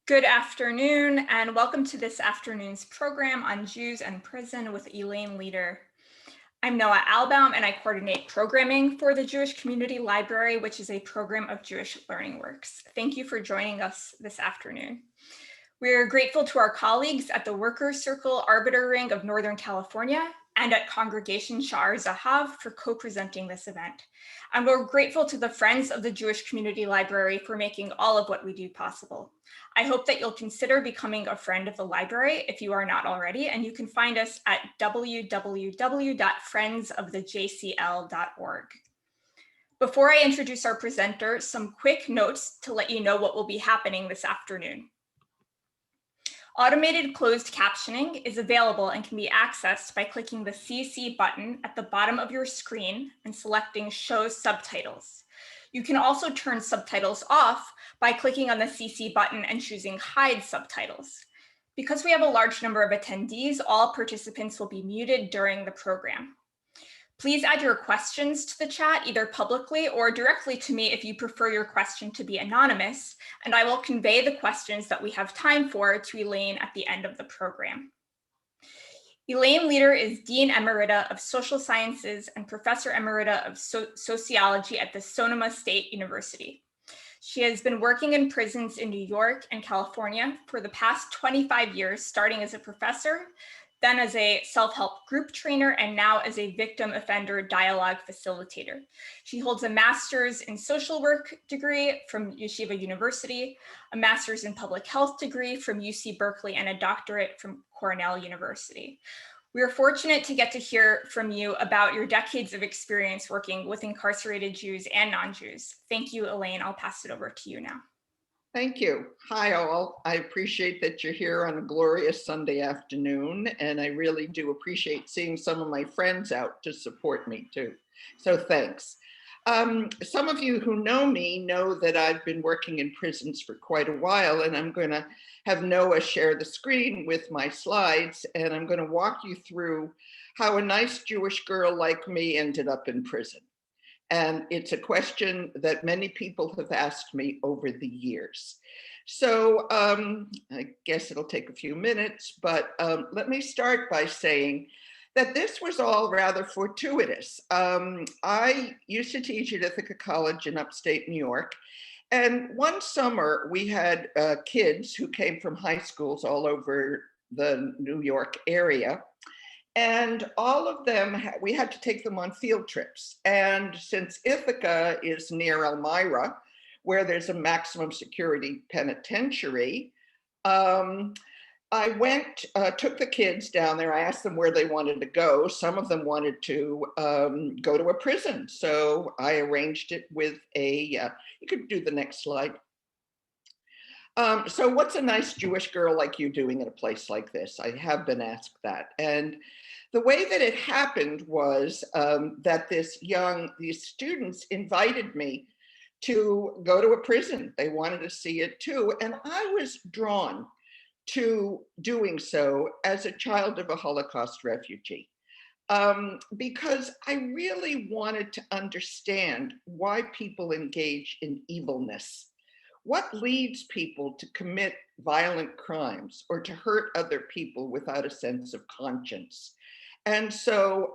Good afternoon, and welcome to this afternoon's program on Jews and Prison with Elaine Leeder. I'm Noah Albaum, and I coordinate programming for the Jewish Community Library, which is a program of Jewish Learning Works. Thank you for joining us this afternoon. We're grateful to our colleagues at the Workers' Circle Arbiter Ring of Northern California and at Congregation Sha'ar Zahav for co-presenting this event. And we're grateful to the Friends of the Jewish Community Library for making all of what we do possible. I hope that you'll consider becoming a friend of the library if you are not already, and you can find us at www.friendsofthejcl.org. Before I introduce our presenter, some quick notes to let you know what will be happening this afternoon. Automated closed captioning is available and can be accessed by clicking the CC button at the bottom of your screen and selecting Show Subtitles. You can also turn subtitles off by clicking on the CC button and choosing Hide Subtitles. Because we have a large number of attendees, all participants will be muted during the program. Please add your questions to the chat, either publicly or directly to me if you prefer your question to be anonymous, and I will convey the questions that we have time for to Elaine at the end of the program. Elaine Leeder is Dean Emerita of Social Sciences and Professor Emerita of Sociology at the Sonoma State University. She has been working in prisons in New York and California for the past 25 years, starting as a professor, then as a self-help group trainer, and now as a victim offender dialogue facilitator. She holds a master's in social work degree from Yeshiva University, a master's in public health degree from UC Berkeley, and a doctorate from Cornell University. We are fortunate to get to hear from you about your decades of experience working with incarcerated Jews and non-Jews. Thank you, Elaine. I'll pass it over to you now. Thank you. Hi, all. I appreciate that you're here on a glorious Sunday afternoon, and I really do appreciate seeing some of my friends out to support me too. So thanks. Some of you who know me know that I've been working in prisons for quite a while, and I'm going to have Noah share the screen with my slides, and I'm going to walk you through how a nice Jewish girl like me ended up in prison. And it's a question that many people have asked me over the years. So I guess it'll take a few minutes, but let me start by saying that this was all rather fortuitous. I used to teach at Ithaca College in upstate New York. And one summer we had kids who came from high schools all over the New York area. And all of them, we had to take them on field trips. And since Ithaca is near Elmira, where there's a maximum security penitentiary, I went, took the kids down there. I asked them where they wanted to go. Some of them wanted to go to a prison. So I arranged it with you could do the next slide. So what's a nice Jewish girl like you doing in a place like this? I have been asked that. And the way that it happened was that these students invited me to go to a prison. They wanted to see it too. And I was drawn to doing so as a child of a Holocaust refugee. Because I really wanted to understand why people engage in evilness. What leads people to commit violent crimes or to hurt other people without a sense of conscience? And so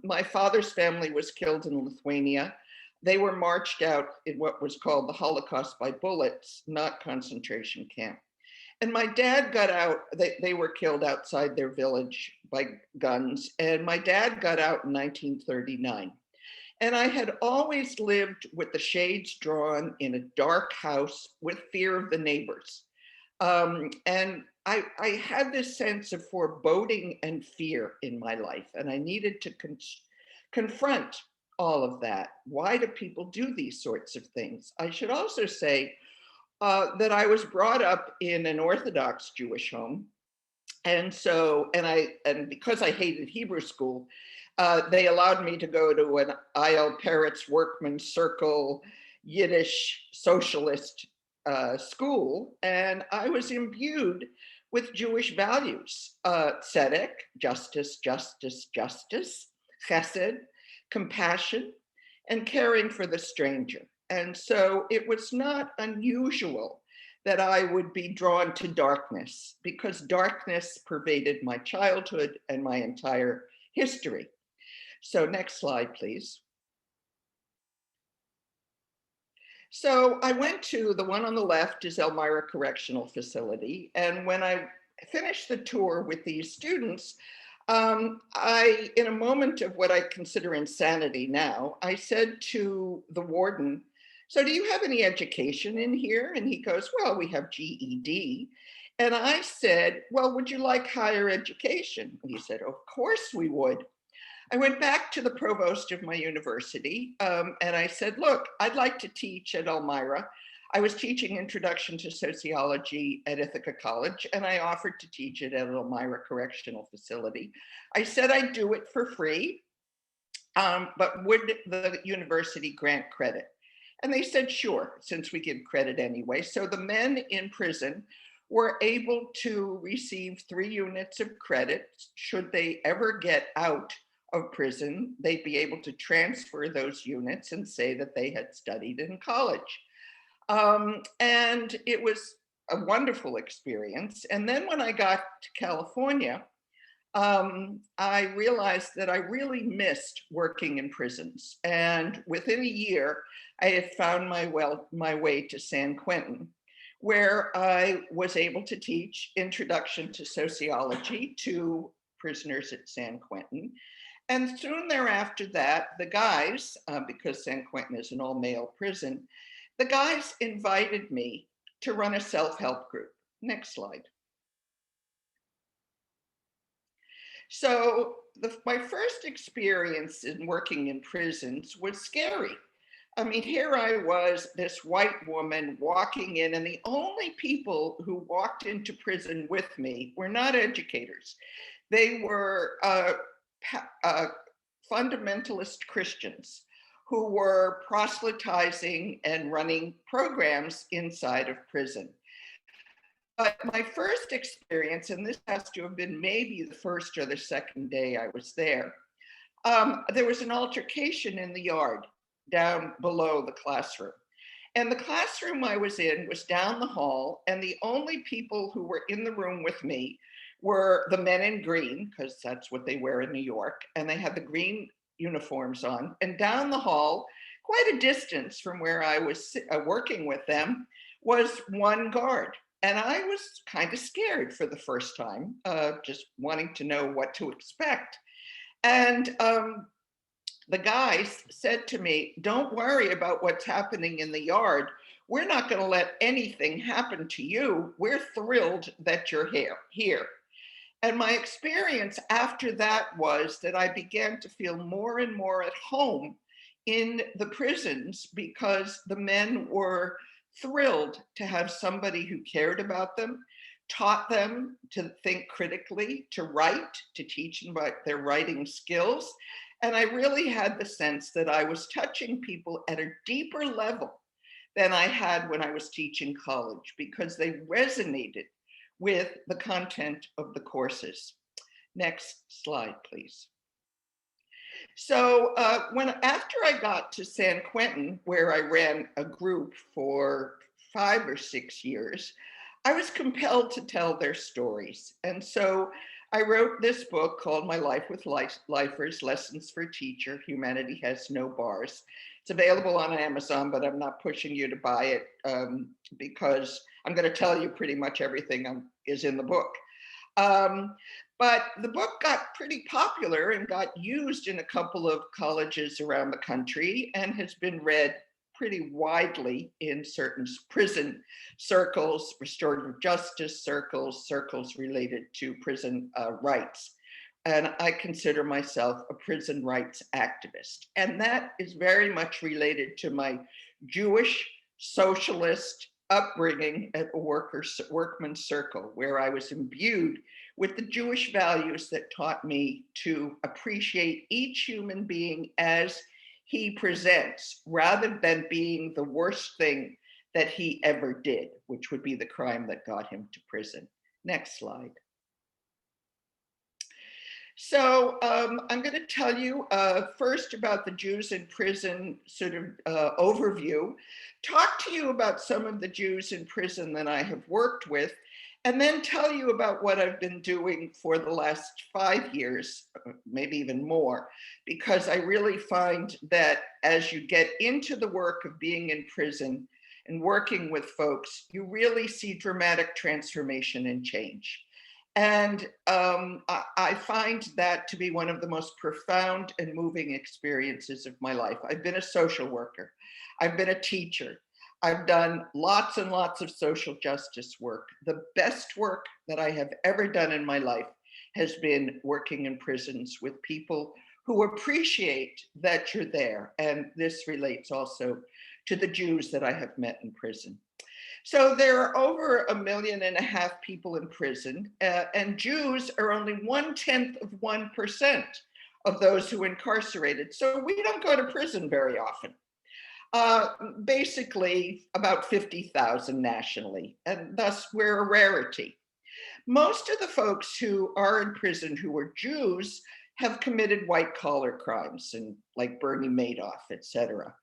my father's family was killed in Lithuania. They were marched out in what was called the Holocaust by bullets, not concentration camp. And my dad got out, they were killed outside their village by guns. And my dad got out in 1939. And I had always lived with the shades drawn in a dark house with fear of the neighbors. And I had this sense of foreboding and fear in my life, and I needed to confront all of that. Why do people do these sorts of things? I should also say that I was brought up in an Orthodox Jewish home. And so, and because I hated Hebrew school, they allowed me to go to an I.L. Peretz Workman's Circle Yiddish socialist school, and I was imbued with Jewish values, tzedek, justice, justice, justice, chesed, compassion, and caring for the stranger. And so it was not unusual that I would be drawn to darkness because darkness pervaded my childhood and my entire history. So next slide, please. So I went to the one on the left is Elmira Correctional Facility. And when I finished the tour with these students, in a moment of what I consider insanity now, I said to the warden, so do you have any education in here? And he goes, well, we have GED. And I said, well, would you like higher education? And he said, of course we would. I went back to the provost of my university and I said, look, I'd like to teach at Elmira. I was teaching Introduction to Sociology at Ithaca College, and I offered to teach it at Elmira Correctional Facility. I said I'd do it for free, but would the university grant credit? And they said, sure, since we give credit anyway. So the men in prison were able to receive 3 units of credit should they ever get out of prison. They'd be able to transfer those units and say that they had studied in college. And it was a wonderful experience. And then when I got to California, I realized that I really missed working in prisons. And within a year, I had found my way to San Quentin, where I was able to teach Introduction to Sociology to prisoners at San Quentin. And soon thereafter that, the guys, because San Quentin is an all-male prison, the guys invited me to run a self-help group. Next slide. So my first experience in working in prisons was scary. I mean, here I was, this white woman walking in, and the only people who walked into prison with me were not educators. They were fundamentalist Christians who were proselytizing and running programs inside of prison. But my first experience, and this has to have been maybe the first or the second day I was there was an altercation in the yard down below the classroom. And the classroom I was in was down the hall, and the only people who were in the room with me were the men in green, because that's what they wear in New York, and they had the green uniforms on. And down the hall, quite a distance from where I was working with them, was one guard. And I was kind of scared for the first time, just wanting to know what to expect. And the guys said to me, don't worry about what's happening in the yard. We're not going to let anything happen to you. We're thrilled that you're here. And my experience after that was that I began to feel more and more at home in the prisons because the men were thrilled to have somebody who cared about them, taught them to think critically, to write, to teach them about their writing skills. And I really had the sense that I was touching people at a deeper level than I had when I was teaching college because they resonated with the content of the courses. Next slide, please. So after I got to San Quentin, where I ran a group for 5 or 6 years, I was compelled to tell their stories. And so I wrote this book called My Life with Lifers, Lessons for Teacher, Humanity Has No Bars. It's available on Amazon, but I'm not pushing you to buy it because I'm going to tell you pretty much everything is in the book. But the book got pretty popular and got used in a couple of colleges around the country and has been read pretty widely in certain prison circles, restorative justice circles, circles related to prison rights. And I consider myself a prison rights activist. And that is very much related to my Jewish socialist upbringing at a workman's circle, where I was imbued with the Jewish values that taught me to appreciate each human being as he presents, rather than being the worst thing that he ever did, which would be the crime that got him to prison. Next slide. I'm going to tell you first about the Jews in prison sort of overview, talk to you about some of the Jews in prison that I have worked with, and then tell you about what I've been doing for the last 5 years, maybe even more, because I really find that as you get into the work of being in prison and working with folks, you really see dramatic transformation and change. And I find that to be one of the most profound and moving experiences of my life. I've been a social worker, I've been a teacher, I've done lots and lots of social justice work. The best work that I have ever done in my life has been working in prisons with people who appreciate that you're there. And this relates also to the Jews that I have met in prison. So there are over 1.5 million people in prison, and Jews are only 0.1% of those who are incarcerated. So we don't go to prison very often. Uh, Basically, about 50,000 nationally, and thus we're a rarity. Most of the folks who are in prison who are Jews have committed white collar crimes, and like Bernie Madoff, et cetera.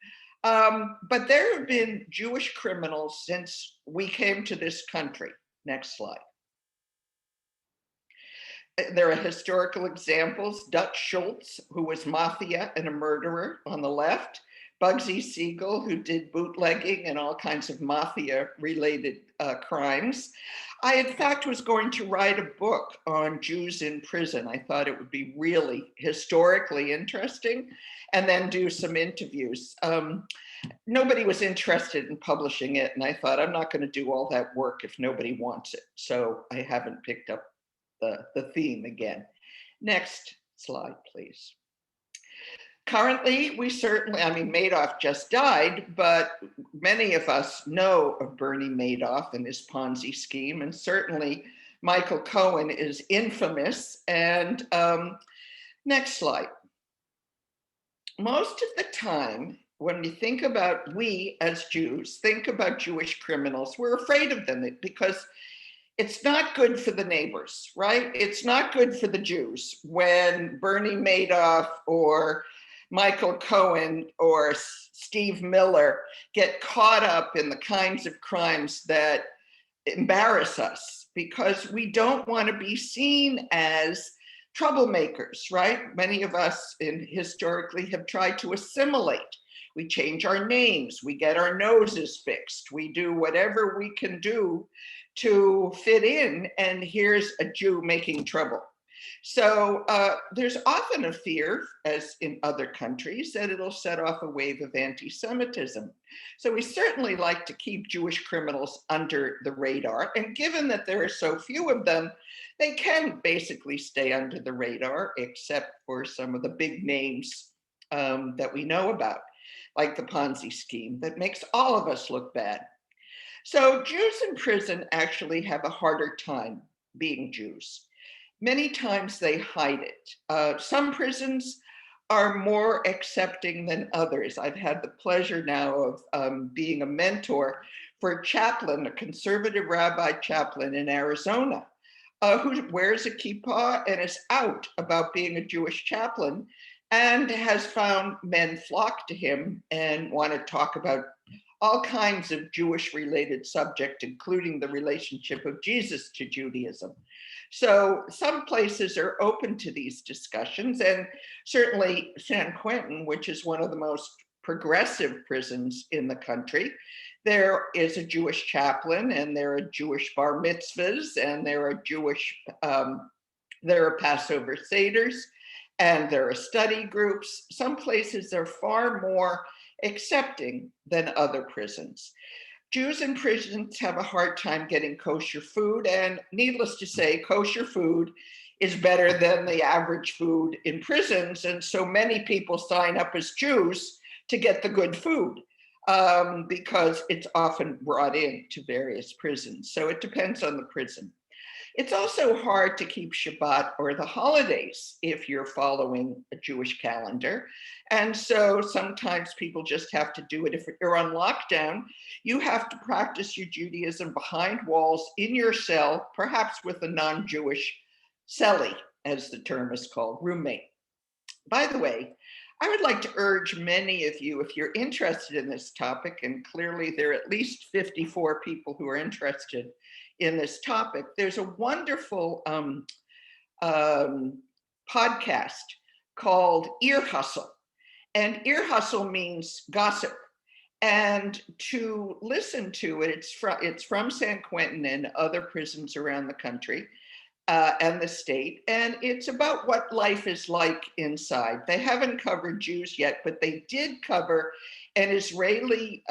But there have been Jewish criminals since we came to this country. Next slide. There are historical examples. Dutch Schultz, who was mafia and a murderer on the left. Bugsy Siegel, who did bootlegging and all kinds of mafia-related crimes. I, in fact, was going to write a book on Jews in prison. I thought it would be really historically interesting, and then do some interviews. Nobody was interested in publishing it, and I thought, I'm not going to do all that work if nobody wants it. So I haven't picked up the theme again. Next slide, please. Currently, we certainly, I mean, Madoff just died, but many of us know of Bernie Madoff and his Ponzi scheme, and certainly Michael Cohen is infamous. And next slide. Most of the time, when we think about, we as Jews, think about Jewish criminals, we're afraid of them because it's not good for the neighbors, right? It's not good for the Jews when Bernie Madoff or Michael Cohen or Steve Miller get caught up in the kinds of crimes that embarrass us, because we don't want to be seen as troublemakers, right? Many of us historically have tried to assimilate. We change our names, we get our noses fixed, we do whatever we can do to fit in, and here's a Jew making trouble. So there's often a fear, as in other countries, that it'll set off a wave of anti-Semitism. So we certainly like to keep Jewish criminals under the radar. And given that there are so few of them, they can basically stay under the radar, except for some of the big names that we know about, like the Ponzi scheme that makes all of us look bad. So Jews in prison actually have a harder time being Jews. Many times they hide it. Some prisons are more accepting than others. I've had the pleasure now of being a mentor for a chaplain, a conservative rabbi chaplain in Arizona, who wears a kippah and is out about being a Jewish chaplain, and has found men flock to him and want to talk about all kinds of Jewish related subjects, including the relationship of Jesus to Judaism. So some places are open to these discussions, and certainly San Quentin, which is one of the most progressive prisons in the country, there is a Jewish chaplain, and there are Jewish bar mitzvahs, and there are Passover seders, and there are study groups. Some places are far more accepting than other prisons. Jews in prisons have a hard time getting kosher food, and needless to say, kosher food is better than the average food in prisons, and so many people sign up as Jews to get the good food because it's often brought in to various prisons. So it depends on the prison. It's also hard to keep Shabbat or the holidays if you're following a Jewish calendar. And so sometimes people just have to do it. If you're on lockdown, you have to practice your Judaism behind walls in your cell, perhaps with a non-Jewish cellie. as the term is called, roommate. By the way, I would like to urge many of you, if you're interested in this topic, and clearly there are at least 54 people who are interested in this topic, there's a wonderful um, podcast called Ear Hustle. And ear hustle means gossip. And to listen to it, it's from San Quentin and other prisons around the country and the state. And it's about what life is like inside. They haven't covered Jews yet, but they did cover an Israeli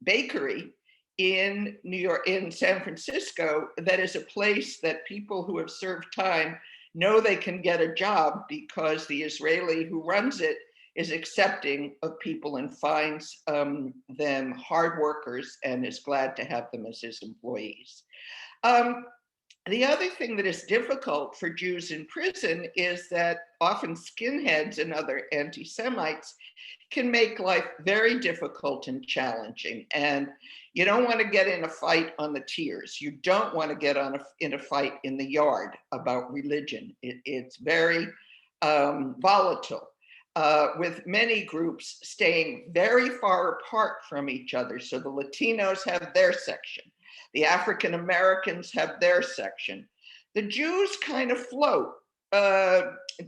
bakery in New York, in San Francisco, that is a place that people who have served time know they can get a job because the Israeli who runs it is accepting of people and finds them hard workers and is glad to have them as his employees. The other thing that is difficult for Jews in prison is that often skinheads and other anti-Semites can make life very difficult and challenging. And you don't want to get in a fight on the tiers. You don't want to get in a fight in the yard about religion. It's very volatile. With many groups staying very far apart from each other. So the Latinos have their section. The African Americans have their section. The Jews kind of float.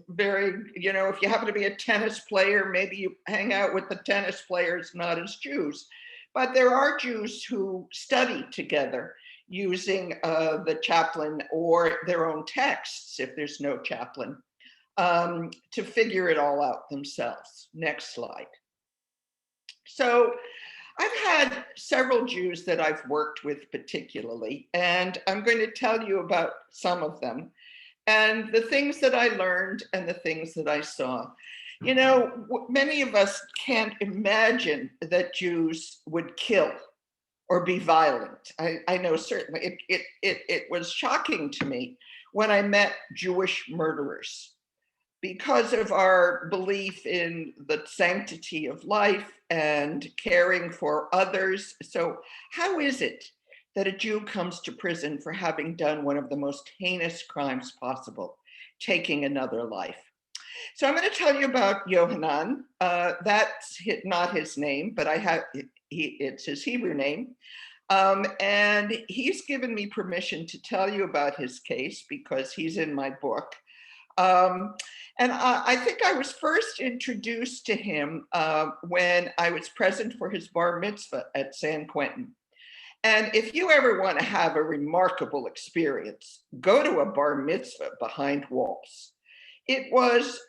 Very, if you happen to be a tennis player, maybe you hang out with the tennis players, not as Jews. But there are Jews who study together using the chaplain or their own texts if there's no chaplain. To figure it all out themselves. Next slide. So I've had several Jews that I've worked with particularly, and I'm going to tell you about some of them and the things that I learned and the things that I saw. Many of us can't imagine that Jews would kill or be violent. I know certainly it was shocking to me when I met Jewish murderers, because of our belief in the sanctity of life and caring for others. So how is it that a Jew comes to prison for having done one of the most heinous crimes possible, taking another life? So I'm going to tell you about Yohanan. That's not his name, but it's his Hebrew name. And he's given me permission to tell you about his case because he's in my book. And I think I was first introduced to him when I was present for his bar mitzvah at San Quentin. And if you ever want to have a remarkable experience, go to a bar mitzvah behind walls. It was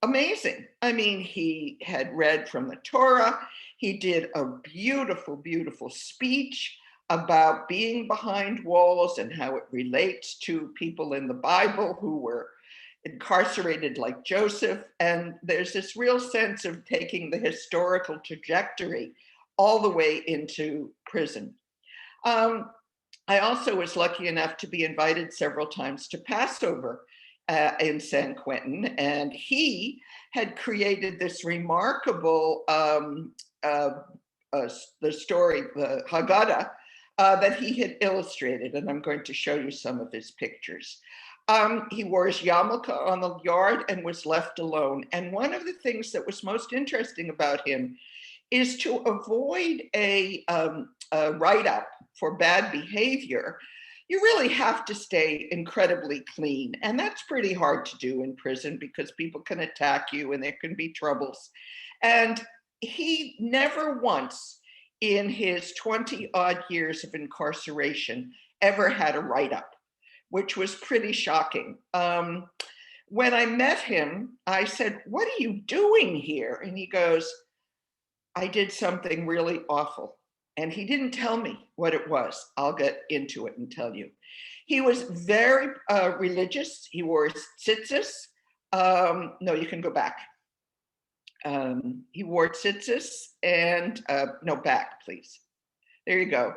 amazing. I mean, he had read from the Torah. He did a beautiful, beautiful speech about being behind walls and how it relates to people in the Bible who were incarcerated like Joseph. And there's this real sense of taking the historical trajectory all the way into prison. I also was lucky enough to be invited several times to Passover in San Quentin, and he had created this remarkable, the story, the Haggadah, that he had illustrated, and I'm going to show you some of his pictures. He wore his yarmulke on the yard and was left alone. And one of the things that was most interesting about him is to avoid a write-up for bad behavior. You really have to stay incredibly clean. And that's pretty hard to do in prison because people can attack you and there can be troubles. And he never once in his 20 odd years of incarceration ever had a write-up, which was pretty shocking. When I met him, I said, "What are you doing here?" And he goes, "I did something really awful." And he didn't tell me what it was. I'll get into it and tell you. He was very religious. He wore tzitzis. No, you can go back. He wore tzitzis and, no, back, please. There you go.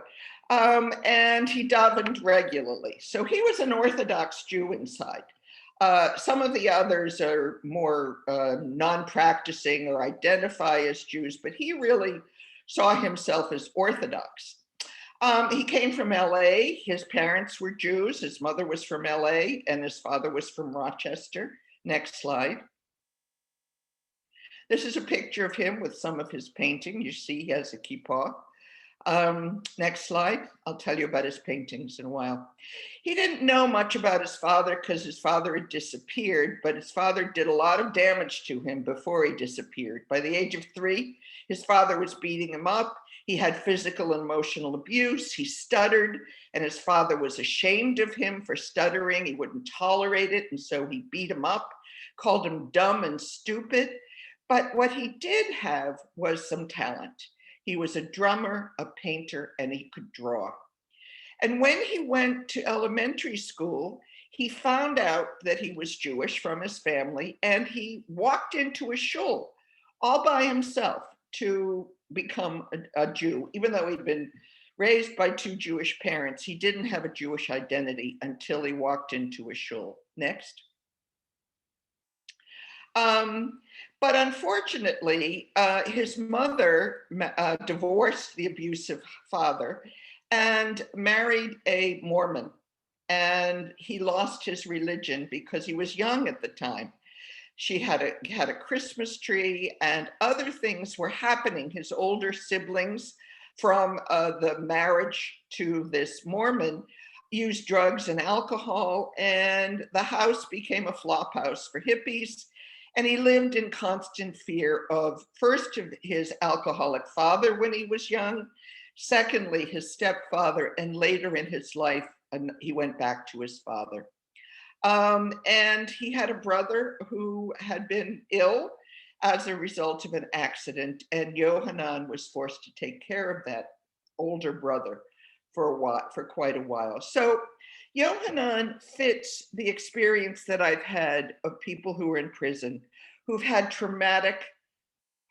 And he davened regularly. So he was an Orthodox Jew inside. Some of the others are more non-practicing or identify as Jews, but he really saw himself as Orthodox. He came from LA. His parents were Jews. His mother was from LA and his father was from Rochester. Next slide. This is a picture of him with some of his painting. You see he has a kippah. Next slide. I'll tell you about his paintings in a while. He didn't know much about his father because his father had disappeared, but his father did a lot of damage to him before he disappeared. By the age of 3, his father was beating him up. He had physical and emotional abuse. He stuttered, and his father was ashamed of him for stuttering. He wouldn't tolerate it, and so he beat him up, called him dumb and stupid. But what he did have was some talent. He was a drummer, a painter, and he could draw. And when he went to elementary school, he found out that he was Jewish from his family, and he walked into a shul all by himself to become a Jew. Even though he'd been raised by 2 Jewish parents, he didn't have a Jewish identity until he walked into a shul. Next. But unfortunately, his mother divorced the abusive father and married a Mormon. And he lost his religion because he was young at the time. She had a Christmas tree and other things were happening. His older siblings from the marriage to this Mormon used drugs and alcohol, and the house became a flop house for hippies. And he lived in constant fear of, first, of his alcoholic father when he was young, secondly, his stepfather, and later in his life, he went back to his father. And he had a brother who had been ill as a result of an accident, and Yohanan was forced to take care of that older brother for quite a while. So Yohanan fits the experience that I've had of people who are in prison who've had traumatic,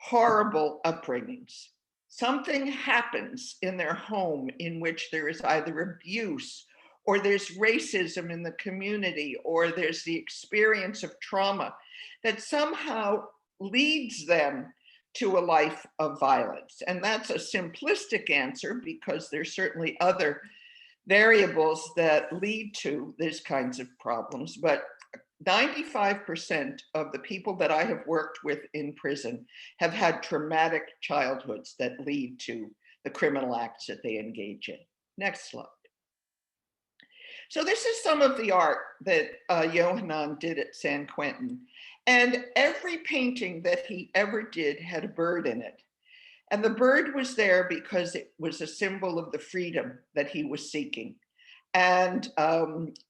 horrible upbringings. Something happens in their home in which there is either abuse or there's racism in the community or there's the experience of trauma that somehow leads them to a life of violence. And that's a simplistic answer because there's certainly other variables that lead to these kinds of problems. But 95% of the people that I have worked with in prison have had traumatic childhoods that lead to the criminal acts that they engage in. Next slide. So this is some of the art that Yohanan did at San Quentin. And every painting that he ever did had a bird in it. And the bird was there because it was a symbol of the freedom that he was seeking. And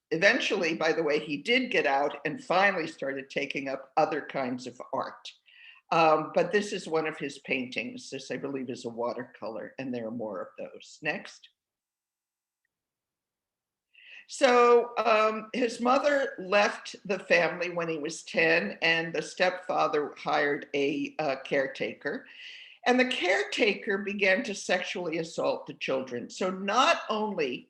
eventually, by the way, he did get out and finally started taking up other kinds of art. But this is one of his paintings. This, I believe, is a watercolor, and there are more of those. Next. So his mother left the family when he was 10, and the stepfather hired a caretaker. And the caretaker began to sexually assault the children. So not only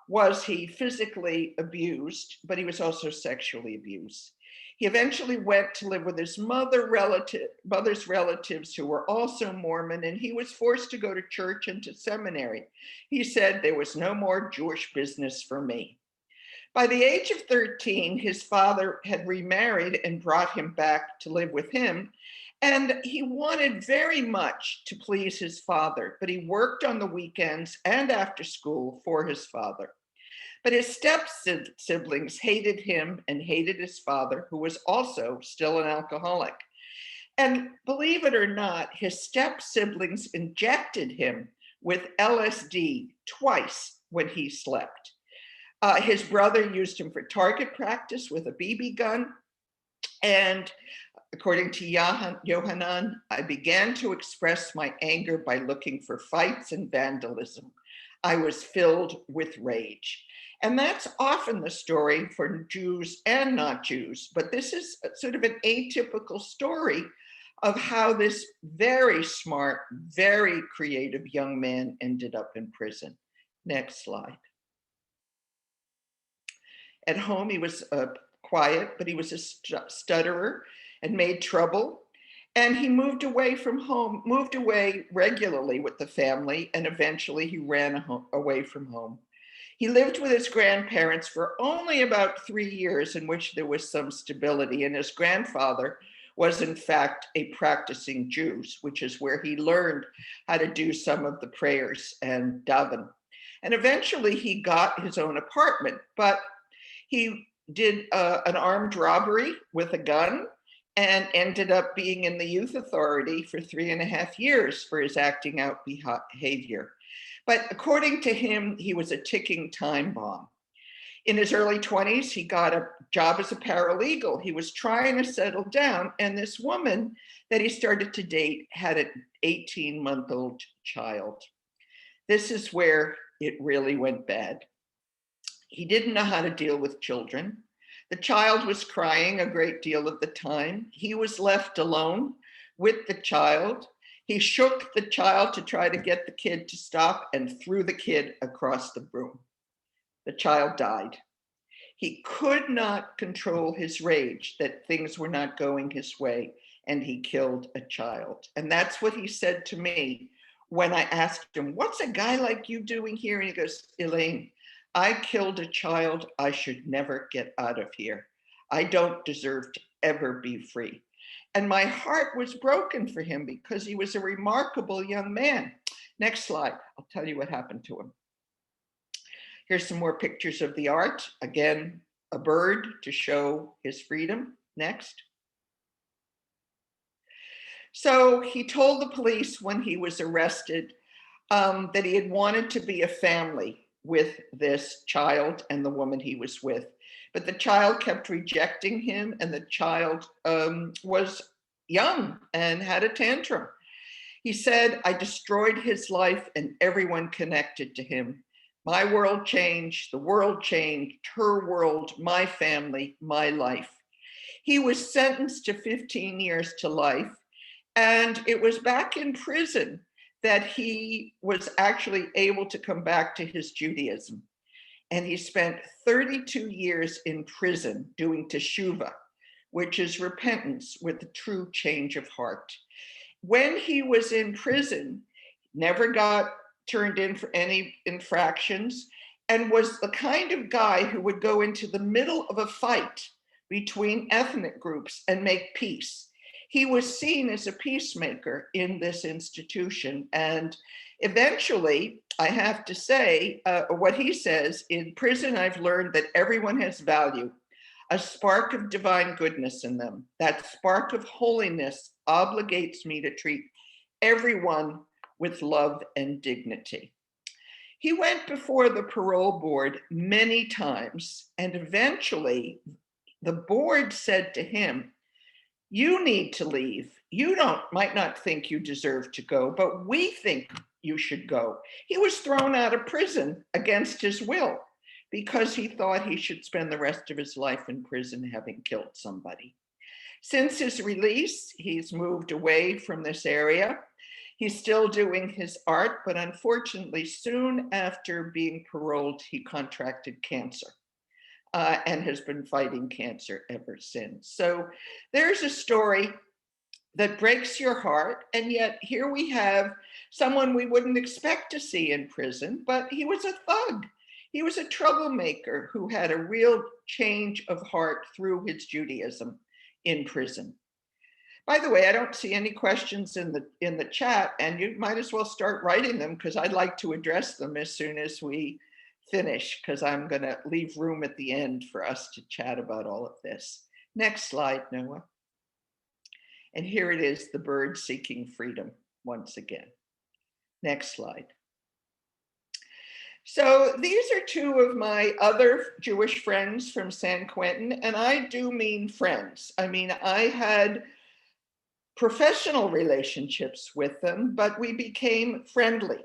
was he physically abused, but he was also sexually abused. He eventually went to live with his mother's relatives who were also Mormon, and he was forced to go to church and to seminary. He said, there was no more Jewish business for me. By the age of 13, his father had remarried and brought him back to live with him. And he wanted very much to please his father, but he worked on the weekends and after school for his father. But his step siblings hated him and hated his father, who was also still an alcoholic. And believe it or not, his step siblings injected him with LSD twice when he slept. His brother used him for target practice with a BB gun. And according to Yohanan, I began to express my anger by looking for fights and vandalism. I was filled with rage. And that's often the story for Jews and not Jews. But this is sort of an atypical story of how this very smart, very creative young man ended up in prison. Next slide. At home, he was quiet, but he was a stutterer and made trouble. And he moved away from home, moved away regularly with the family, and eventually he ran away from home. He lived with his grandparents for only about 3 years, in which there was some stability. And his grandfather was, in fact, a practicing Jew, which is where he learned how to do some of the prayers and daven. And eventually he got his own apartment, but he did an armed robbery with a gun and ended up being in the youth authority for 3.5 years for his acting out behavior. But according to him, he was a ticking time bomb. In his early 20s, he got a job as a paralegal. He was trying to settle down, and this woman that he started to date had an 18-month-old child. This is where it really went bad. He didn't know how to deal with children. The child was crying a great deal of the time. He was left alone with the child. He shook the child to try to get the kid to stop and threw the kid across the room. The child died. He could not control his rage that things were not going his way, and he killed a child. And that's what he said to me when I asked him, "What's a guy like you doing here?" And he goes, "Elaine, I killed a child. I should never get out of here. I don't deserve to ever be free." And my heart was broken for him because he was a remarkable young man. Next slide. I'll tell you what happened to him. Here's some more pictures of the art. Again, a bird to show his freedom. Next. So he told the police when he was arrested that he had wanted to be a family with this child and the woman he was with. But the child kept rejecting him, and the child was young and had a tantrum. He said, "I destroyed his life and everyone connected to him. My world changed, the world changed, her world, my family, my life." He was sentenced to 15 years to life. And it was back in prison that he was actually able to come back to his Judaism. And he spent 32 years in prison doing teshuvah, which is repentance with a true change of heart. When he was in prison, never got turned in for any infractions, and was the kind of guy who would go into the middle of a fight between ethnic groups and make peace. He was seen as a peacemaker in this institution. And eventually, I have to say, what he says, "In prison, I've learned that everyone has value, a spark of divine goodness in them. That spark of holiness obligates me to treat everyone with love and dignity." He went before the parole board many times, and eventually the board said to him, "You need to leave. You might not think you deserve to go, but we think you should go." He was thrown out of prison against his will because he thought he should spend the rest of his life in prison having killed somebody. Since his release, he's moved away from this area. He's still doing his art, but unfortunately, soon after being paroled, he contracted cancer. And has been fighting cancer ever since. So there's a story that breaks your heart, and yet here we have someone we wouldn't expect to see in prison, but he was a thug. He was a troublemaker who had a real change of heart through his Judaism in prison. By the way, I don't see any questions in the chat, and you might as well start writing them because I'd like to address them as soon as we finish, because I'm going to leave room at the end for us to chat about all of this. Next slide, Noah. And here it is, the bird seeking freedom once again. Next slide. So these are two of my other Jewish friends from San Quentin, and I do mean friends. I mean, I had professional relationships with them, but we became friendly.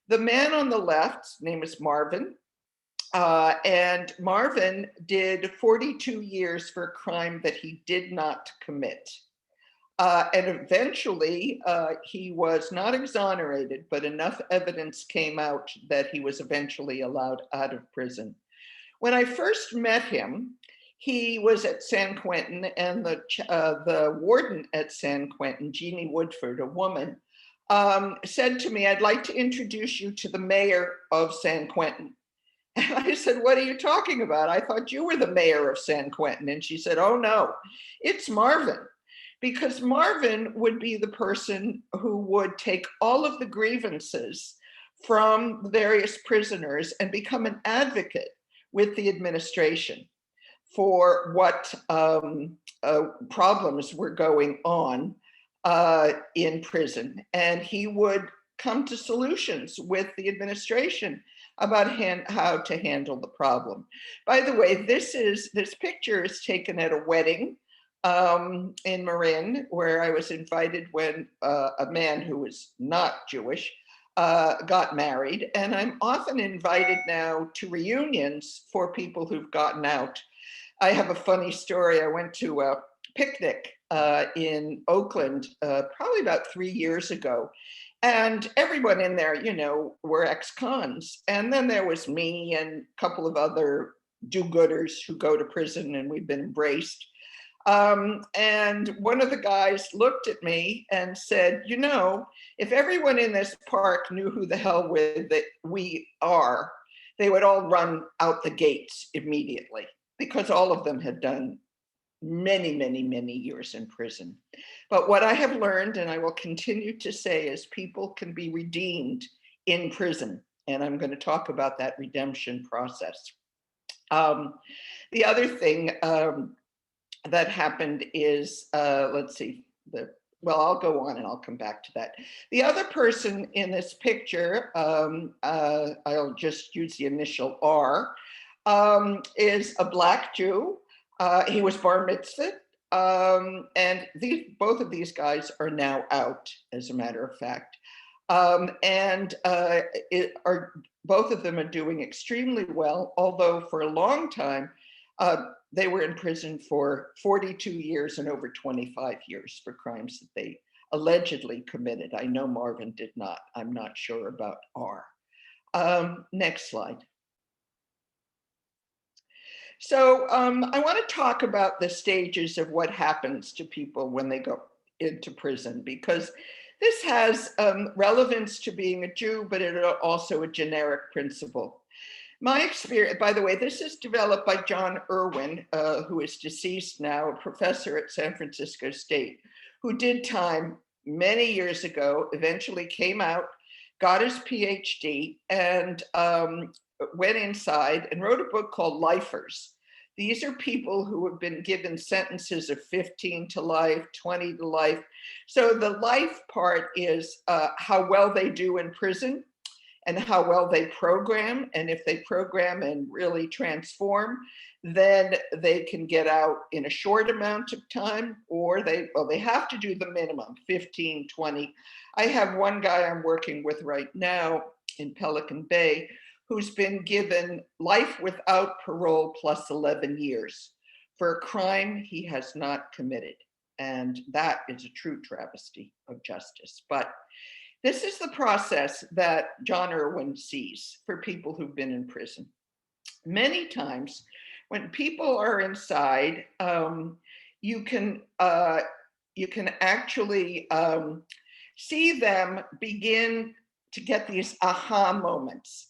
The man on the left's name is Marvin, and Marvin did 42 years for a crime that he did not commit. And eventually, he was not exonerated, but enough evidence came out that he was eventually allowed out of prison. When I first met him, he was at San Quentin, and the warden at San Quentin, Jeannie Woodford, a woman, said to me, "I'd like to introduce you to the mayor of San Quentin." And I said, "What are you talking about? I thought you were the mayor of San Quentin." And she said, "Oh no, it's Marvin." Because Marvin would be the person who would take all of the grievances from the various prisoners and become an advocate with the administration for what problems were going on in prison. And he would come to solutions with the administration about how to handle the problem. By the way, this picture is taken at a wedding in Marin, where I was invited when a man who was not Jewish got married. And I'm often invited now to reunions for people who've gotten out. I have a funny story. I went to a picnic in Oakland probably about 3 years ago. And everyone in there, were ex-cons. And then there was me and a couple of other do-gooders who go to prison, and we've been embraced. And one of the guys looked at me and said, if everyone in this park knew who the hell we are, they would all run out the gates immediately, because all of them had done many, many, many years in prison. But what I have learned, and I will continue to say, is people can be redeemed in prison. And I'm going to talk about that redemption process. The other thing that happened is, let's see, I'll go on and I'll come back to that. The other person in this picture, I'll just use the initial R, is a Black Jew. He was bar mitzvahed, and both of these guys are now out, as a matter of fact. Both of them are doing extremely well, although for a long time, they were in prison for 42 years and over 25 years for crimes that they allegedly committed. I know Marvin did not. I'm not sure about R. Next slide. So I want to talk about the stages of what happens to people when they go into prison, because this has relevance to being a Jew, but it is also a generic principle. My experience, by the way, this is developed by John Irwin, who is deceased now, a professor at San Francisco State, who did time many years ago, eventually came out, got his PhD, and went inside and wrote a book called Lifers. These are people who have been given sentences of 15 to life, 20 to life. So the life part is how well they do in prison and how well they program. And if they program and really transform, then they can get out in a short amount of time, or they have to do the minimum, 15, 20. I have one guy I'm working with right now in Pelican Bay who's been given life without parole plus 11 years for a crime he has not committed. And that is a true travesty of justice. But this is the process that John Irwin sees for people who've been in prison. Many times when people are inside, you can actually see them begin to get these aha moments.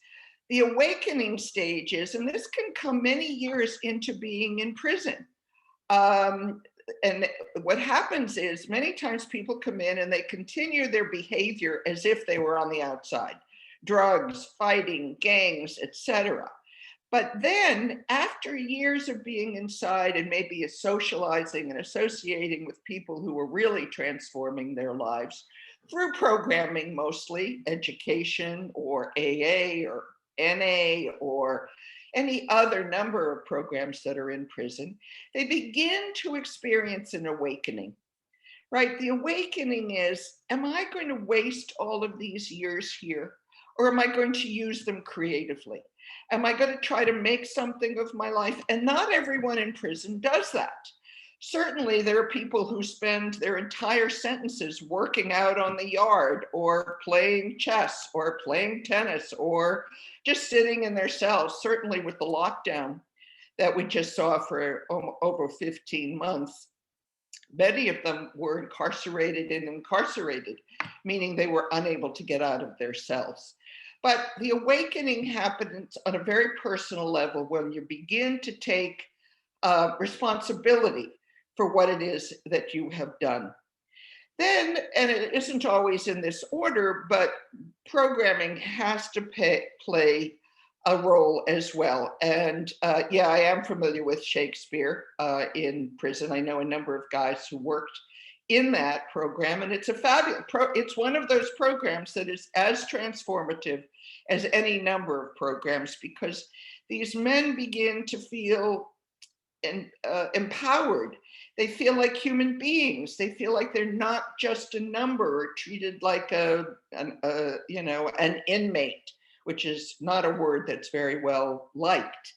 The awakening stages, and this can come many years into being in prison. And what happens is many times people come in and they continue their behavior as if they were on the outside, drugs, fighting, gangs, etc. But then after years of being inside and maybe socializing and associating with people who were really transforming their lives through programming, mostly education or AA or NA or any other number of programs that are in prison, they begin to experience an awakening, right? The awakening is, am I going to waste all of these years here, or am I going to use them creatively? Am I going to try to make something of my life? And not everyone in prison does that. Certainly, there are people who spend their entire sentences working out on the yard or playing chess or playing tennis or just sitting in their cells, certainly with the lockdown. that we just saw for over 15 months, many of them were incarcerated, meaning they were unable to get out of their cells. But the awakening happens on a very personal level when you begin to take responsibility for what it is that you have done. Then, and it isn't always in this order, but programming has to play a role as well. And yeah, I am familiar with Shakespeare in prison. I know a number of guys who worked in that program, and it's a fabulous it's one of those programs that is as transformative as any number of programs, because these men begin to feel empowered. They feel like human beings. They feel like they're not just a number or treated like an inmate, which is not a word that's very well liked.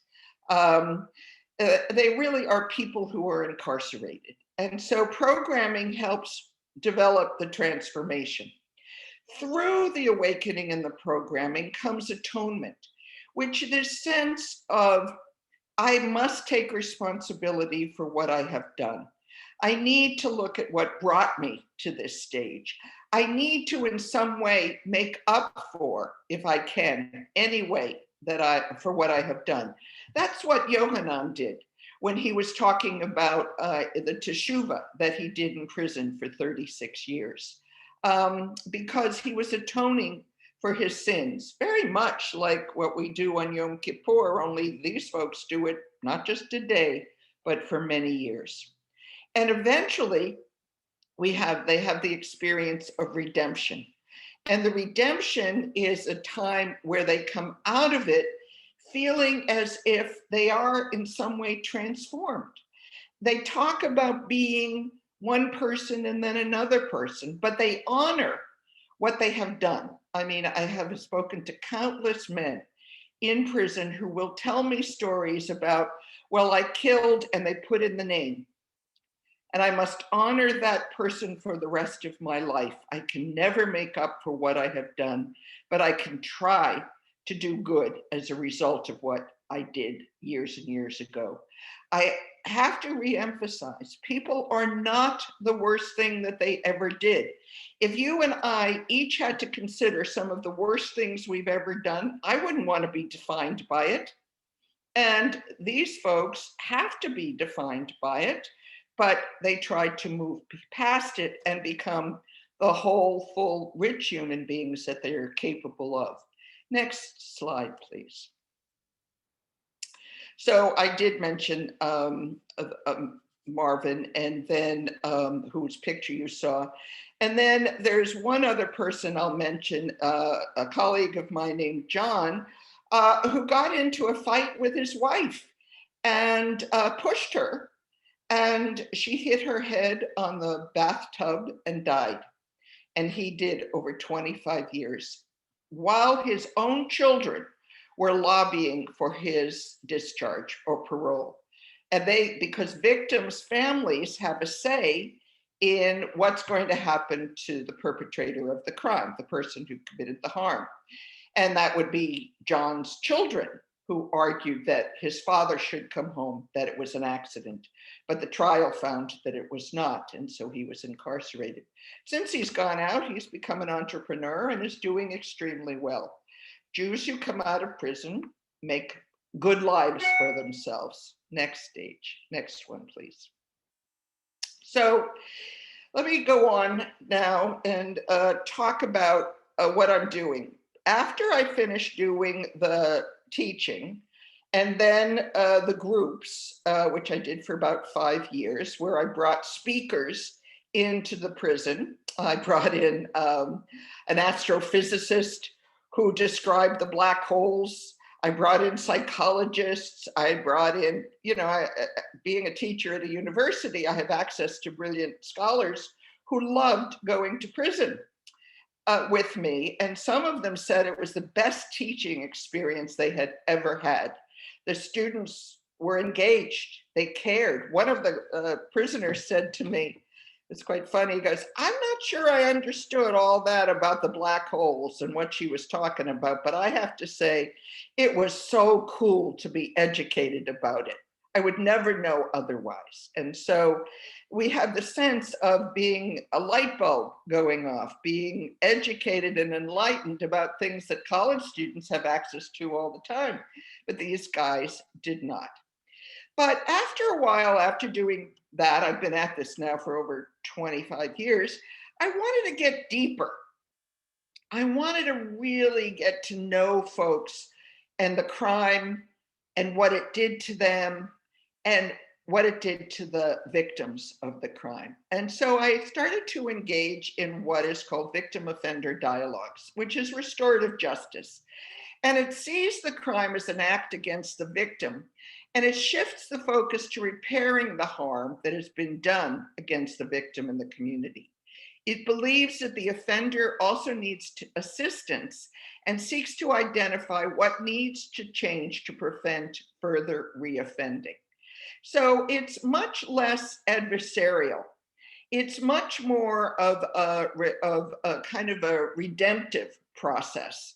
They really are people who are incarcerated. And so programming helps develop the transformation. Through the awakening and the programming comes atonement, which is this sense of I must take responsibility for what I have done. I need to look at what brought me to this stage. I need to, in some way, make up for, if I can, any way for what I have done. That's what Yohanan did when he was talking about the teshuvah that he did in prison for 36 years, because he was atoning for his sins, very much like what we do on Yom Kippur, only these folks do it not just a day, but for many years. And eventually, they have the experience of redemption. And the redemption is a time where they come out of it feeling as if they are in some way transformed. They talk about being one person and then another person, but they honor what they have done. I mean, I have spoken to countless men in prison who will tell me stories about, well, I killed, and they put in the name. And I must honor that person for the rest of my life. I can never make up for what I have done, but I can try to do good as a result of what I did years and years ago. I have to reemphasize, people are not the worst thing that they ever did. If you and I each had to consider some of the worst things we've ever done, I wouldn't want to be defined by it. And these folks have to be defined by it, but they tried to move past it and become the whole, full, rich human beings that they are capable of. Next slide, please. So I did mention Marvin, and then whose picture you saw. And then there's one other person I'll mention, a colleague of mine named John, who got into a fight with his wife and pushed her. And she hit her head on the bathtub and died. And he did over 25 years, while his own children were lobbying for his discharge or parole. And because victims' families have a say in what's going to happen to the perpetrator of the crime, the person who committed the harm. And that would be John's children, who argued that his father should come home, that it was an accident. But the trial found that it was not, and so he was incarcerated. Since he's gone out, he's become an entrepreneur and is doing extremely well. Jews who come out of prison make good lives for themselves. Next stage, next one, please. So let me go on now and talk about what I'm doing. After I finished doing the teaching, and then the groups, which I did for about 5 years, where I brought speakers into the prison. I brought in an astrophysicist who described the black holes. I brought in psychologists. I brought in, being a teacher at a university, I have access to brilliant scholars who loved going to prison with me. And some of them said it was the best teaching experience they had ever had. The students were engaged. They cared. One of the prisoners said to me, it's quite funny, he goes, I'm not sure I understood all that about the black holes and what she was talking about, but I have to say, it was so cool to be educated about it. I would never know otherwise. And so we have the sense of being a light bulb going off, being educated and enlightened about things that college students have access to all the time, but these guys did not. But after a while, after doing that, I've been at this now for over 25 years, I wanted to get deeper. I wanted to really get to know folks and the crime and what it did to them and what it did to the victims of the crime. And so I started to engage in what is called victim offender dialogues, which is restorative justice. And it sees the crime as an act against the victim, and it shifts the focus to repairing the harm that has been done against the victim and the community. It believes that the offender also needs assistance and seeks to identify what needs to change to prevent further reoffending. So it's much less adversarial. It's much more of a kind of a redemptive process.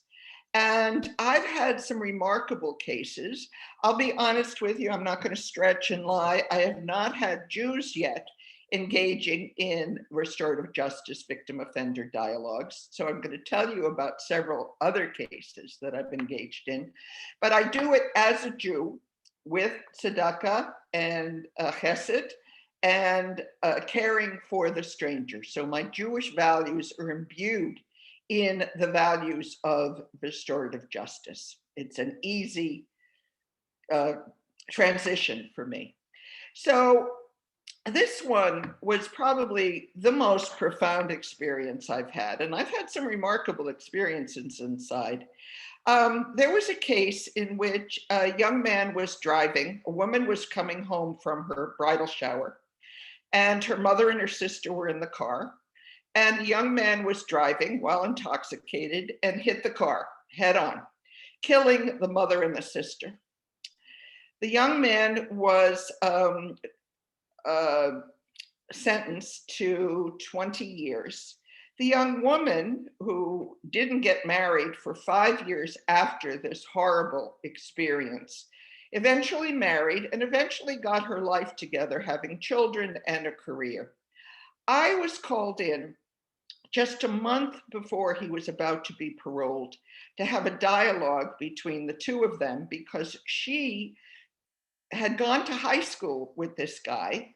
And I've had some remarkable cases. I'll be honest with you, I'm not going to stretch and lie. I have not had Jews yet engaging in restorative justice victim offender dialogues. So I'm going to tell you about several other cases that I've engaged in. But I do it as a Jew with tzedakah and chesed and caring for the stranger. So my Jewish values are imbued in the values of restorative justice. It's an easy transition for me. So this one was probably the most profound experience I've had, and I've had some remarkable experiences inside. There was a case in which a young man was driving, a woman was coming home from her bridal shower, and her mother and her sister were in the car. And the young man was driving while intoxicated and hit the car head on, killing the mother and the sister. The young man was sentenced to 20 years. The young woman, who didn't get married for 5 years after this horrible experience, eventually married and eventually got her life together, having children and a career. I was called in just a month before he was about to be paroled to have a dialogue between the two of them, because she had gone to high school with this guy,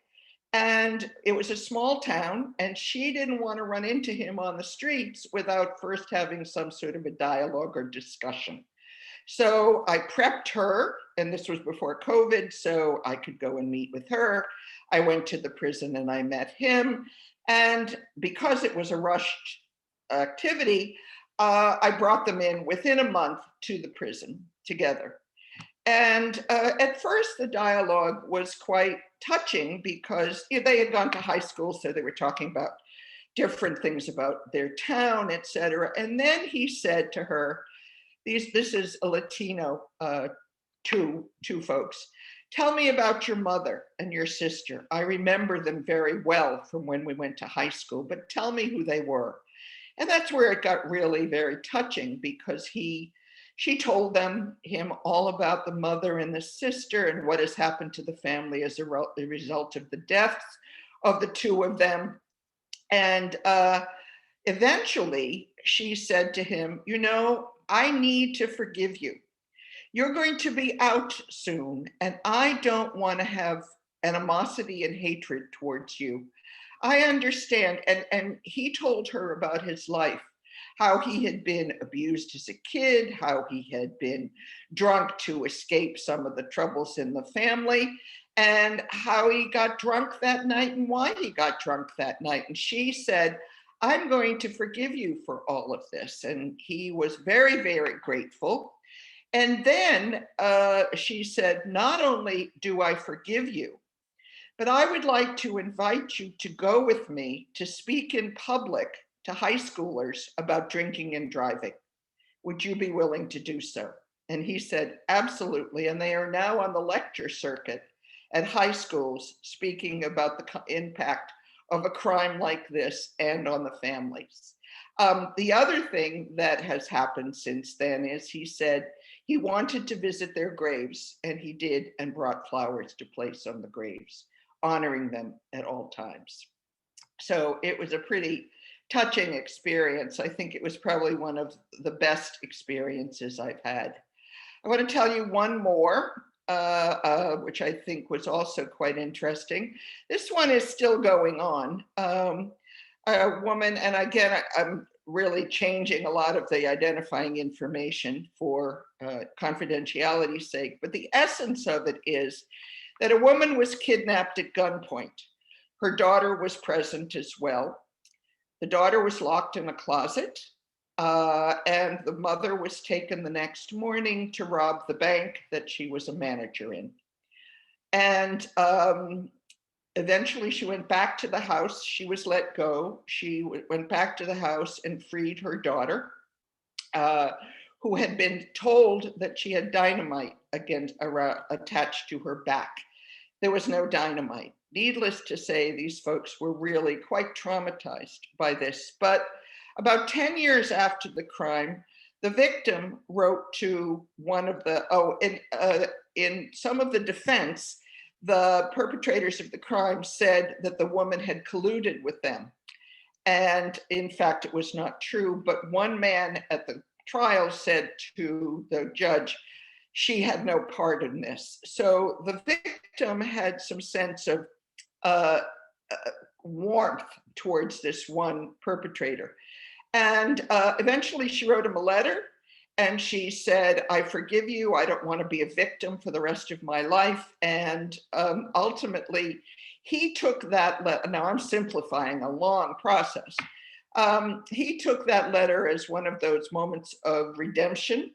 and it was a small town, and she didn't want to run into him on the streets without first having some sort of a dialogue or discussion. So I prepped her, and this was before COVID, so I could go and meet with her. I went to the prison and I met him. And because it was a rushed activity, I brought them in within a month to the prison together. And at first, the dialogue was quite touching because they had gone to high school, so they were talking about different things about their town, et cetera. And then he said to her, this is a Latino two folks. Tell me about your mother and your sister. I remember them very well from when we went to high school, but tell me who they were. And that's where it got really very touching, because she told him all about the mother and the sister and what has happened to the family as a result of the deaths of the two of them. And eventually she said to him, you know, I need to forgive you. You're going to be out soon, and I don't want to have animosity and hatred towards you. I understand. And he told her about his life, how he had been abused as a kid, how he had been drunk to escape some of the troubles in the family, and how he got drunk that night and why he got drunk that night. And she said, I'm going to forgive you for all of this. And he was very, very grateful. And then she said, not only do I forgive you, but I would like to invite you to go with me to speak in public to high schoolers about drinking and driving. Would you be willing to do so? And he said, absolutely. And they are now on the lecture circuit at high schools speaking about the impact of a crime like this and on the families. The other thing that has happened since then is he said He wanted to visit their graves, and he did, and brought flowers to place on the graves, honoring them at all times. So it was a pretty touching experience. I think it was probably one of the best experiences I've had. I want to tell you one more, which I think was also quite interesting. This one is still going on. A woman, and again, I'm really changing a lot of the identifying information for confidentiality's sake, but the essence of it is that a woman was kidnapped at gunpoint. Her daughter was present as well. The daughter was locked in a closet, and the mother was taken the next morning to rob the bank that she was a manager in. And eventually she went back to the house. She was let go. She went back to the house and freed her daughter, who had been told that she had dynamite attached to her back. There was no dynamite. Needless to say, these folks were really quite traumatized by this. But about 10 years after the crime, the victim wrote to one of the, in some of the defense, the perpetrators of the crime said that the woman had colluded with them. And in fact, it was not true. But one man at the trial said to the judge, she had no part in this. So the victim had some sense of warmth towards this one perpetrator. And eventually she wrote him a letter and she said, I forgive you. I don't want to be a victim for the rest of my life. And ultimately, he took that letter. Now I'm simplifying a long process. He took that letter as one of those moments of redemption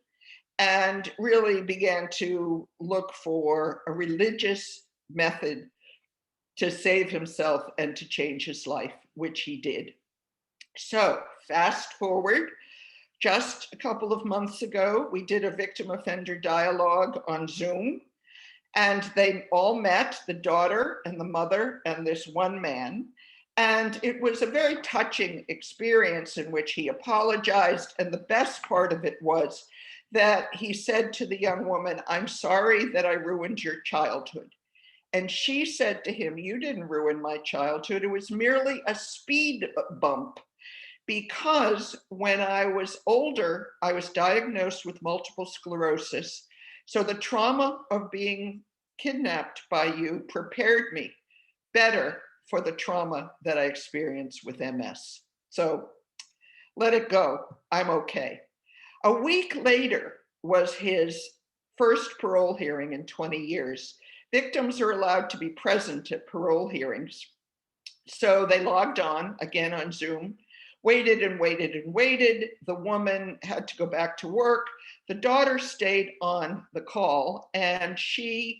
and really began to look for a religious method to save himself and to change his life, which he did. So fast forward, just a couple of months ago, we did a victim offender dialogue on Zoom, and they all met, the daughter and the mother and this one man. And it was a very touching experience in which he apologized. And the best part of it was that he said to the young woman, I'm sorry that I ruined your childhood. And she said to him, you didn't ruin my childhood. It was merely a speed bump. Because when I was older, I was diagnosed with multiple sclerosis. So the trauma of being kidnapped by you prepared me better for the trauma that I experienced with MS. So let it go. I'm okay. A week later was his first parole hearing in 20 years. Victims are allowed to be present at parole hearings. So they logged on, again on Zoom, waited and waited and waited. The woman had to go back to work. The daughter stayed on the call, and she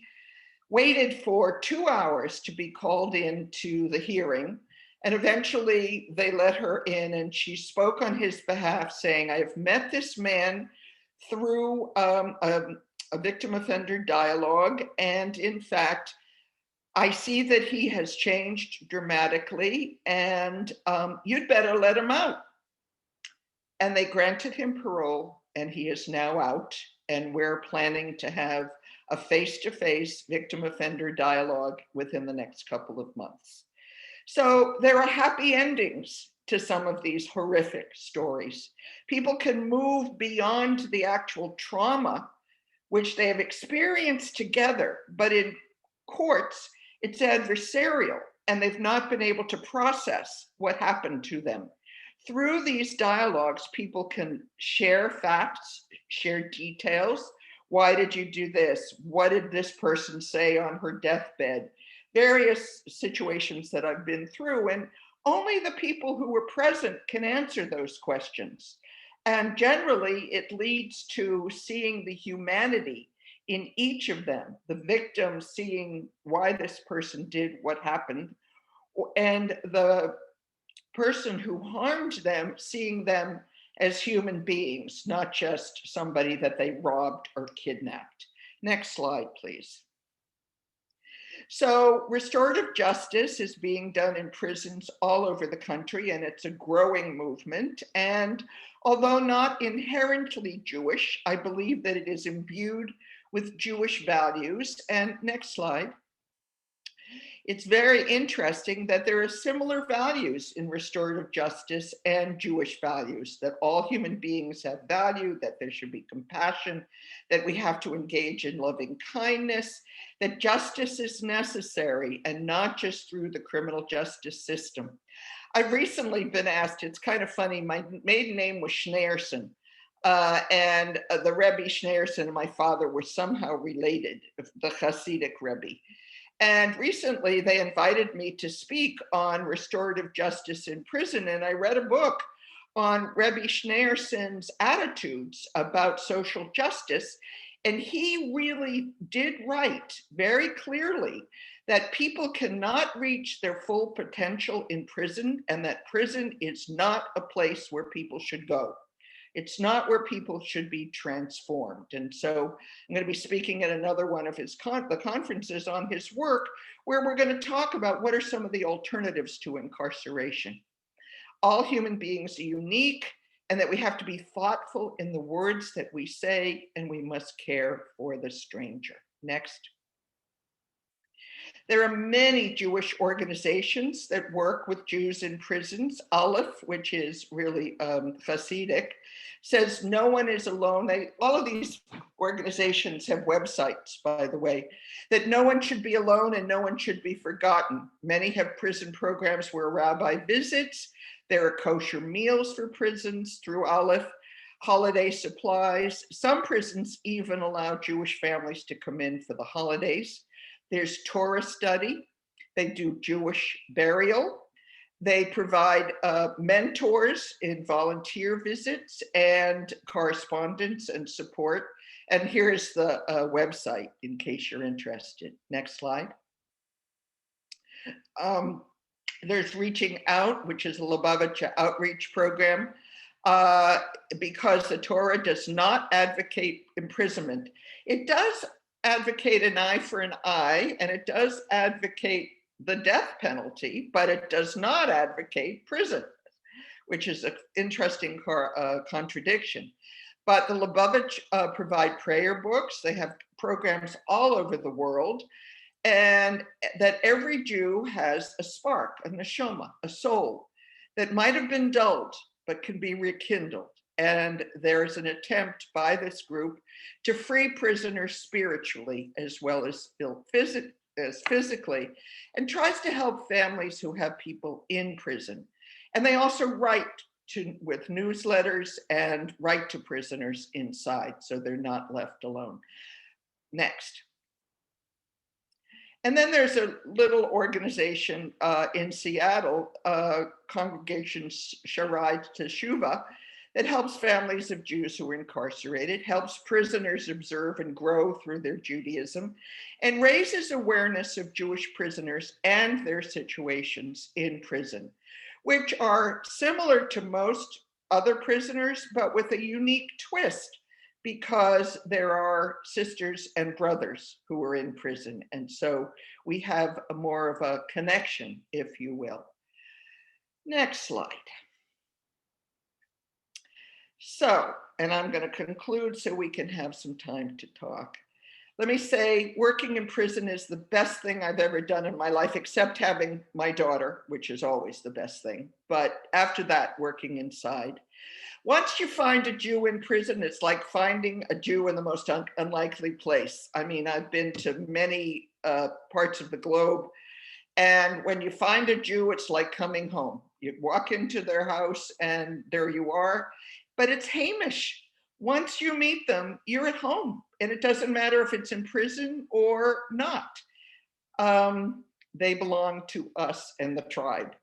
waited for 2 hours to be called into the hearing. And eventually they let her in, and she spoke on his behalf saying, I have met this man through a victim offender dialogue. And in fact, I see that he has changed dramatically, and you'd better let him out. And they granted him parole, and he is now out. And we're planning to have a face-to-face victim offender dialogue within the next couple of months. So there are happy endings to some of these horrific stories. People can move beyond the actual trauma which they have experienced together, but in courts, it's adversarial, and they've not been able to process what happened to them. Through these dialogues, people can share facts, share details. Why did you do this? What did this person say on her deathbed? Various situations that I've been through, and only the people who were present can answer those questions. And generally, it leads to seeing the humanity in each of them, the victim seeing why this person did what happened, and the person who harmed them seeing them as human beings, not just somebody that they robbed or kidnapped. Next slide, please. So restorative justice is being done in prisons all over the country, and it's a growing movement. And although not inherently Jewish, I believe that it is imbued with Jewish values. And next slide. It's very interesting that there are similar values in restorative justice and Jewish values, that all human beings have value, that there should be compassion, that we have to engage in loving kindness, that justice is necessary and not just through the criminal justice system. I've recently been asked, it's kind of funny, my maiden name was Schneerson. And the Rebbe Schneerson and my father were somehow related, the Hasidic Rebbe. And recently they invited me to speak on restorative justice in prison. And I read a book on Rebbe Schneerson's attitudes about social justice. And he really did write very clearly that people cannot reach their full potential in prison, and that prison is not a place where people should go. It's not where people should be transformed. And so I'm going to be speaking at another one of his the conferences on his work, where we're going to talk about what are some of the alternatives to incarceration. All human beings are unique, and that we have to be thoughtful in the words that we say, and we must care for the stranger. Next. There are many Jewish organizations that work with Jews in prisons. Aleph, which is really Hasidic, says no one is alone. All of these organizations have websites, by the way, that no one should be alone and no one should be forgotten. Many have prison programs where a rabbi visits. There are kosher meals for prisons through Aleph, holiday supplies. Some prisons even allow Jewish families to come in for the holidays. There's Torah study. They do Jewish burial. They provide mentors in volunteer visits and correspondence and support. And here's the website in case you're interested. Next slide. There's Reaching Out, which is a Lubavitcher outreach program, because the Torah does not advocate imprisonment. It does advocate an eye for an eye, and it does advocate the death penalty, but it does not advocate prison, which is an interesting contradiction. But the Lubavitch provide prayer books. They have programs all over the world, and that every Jew has a spark, a neshama, a soul that might have been dulled, but can be rekindled. And there's an attempt by this group to free prisoners spiritually as well as physically, and tries to help families who have people in prison. And they also write with newsletters and write to prisoners inside, so they're not left alone. Next. And then there's a little organization in Seattle, Congregation Sharai Teshuvah, that helps families of Jews who are incarcerated, helps prisoners observe and grow through their Judaism, and raises awareness of Jewish prisoners and their situations in prison, which are similar to most other prisoners, but with a unique twist, because there are sisters and brothers who are in prison. And so we have more of a connection, if you will. Next slide. So, and I'm going to conclude so we can have some time to talk. Let me say, working in prison is the best thing I've ever done in my life, except having my daughter, which is always the best thing. But after that, working inside. Once you find a Jew in prison, it's like finding a Jew in the most unlikely place. I mean, I've been to many parts of the globe, and when you find a Jew, it's like coming home. You walk into their house and there you are, but it's Hamish. Once you meet them, you're at home, and it doesn't matter if it's in prison or not. They belong to us and the tribe.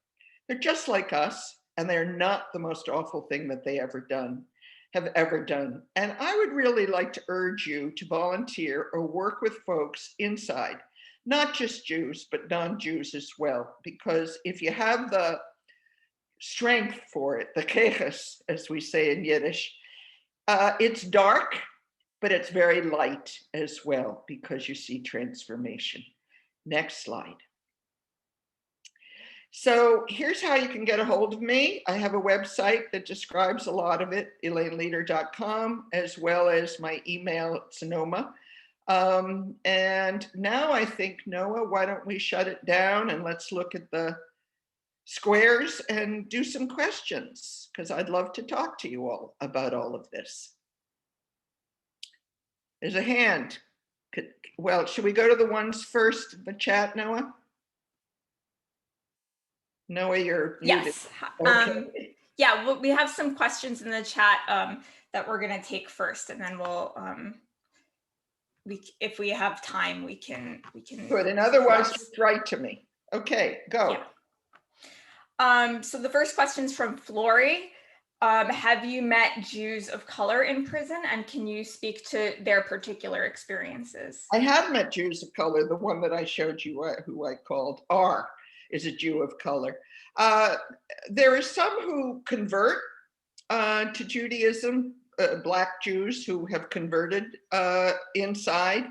They're just like us, and they're not the most awful thing that they have ever done. And I would really like to urge you to volunteer or work with folks inside, not just Jews, but non-Jews as well, because if you have the strength for it, the keches, as we say in Yiddish, it's dark, but it's very light as well, because you see transformation. Next slide. So here's how you can get a hold of me. I have a website that describes a lot of it, ElaineLeeder.com, as well as my email, Sonoma. And now I think, Noah, why don't we shut it down and let's look at the squares and do some questions, because I'd love to talk to you all about all of this. There's a hand. Well, should we go to the ones first in the chat, Noah? Noah, you're muted. Yes. Okay. Yeah, well, we have some questions in the chat that we're going to take first, and then we'll, if we have time, we can. Good. And otherwise, just write to me. Okay, go. Yeah. So the first question is from Flory. Have you met Jews of color in prison, and can you speak to their particular experiences? I have met Jews of color. The one that I showed you, who I called R, is a Jew of color. There are some who convert to Judaism, Black Jews who have converted inside.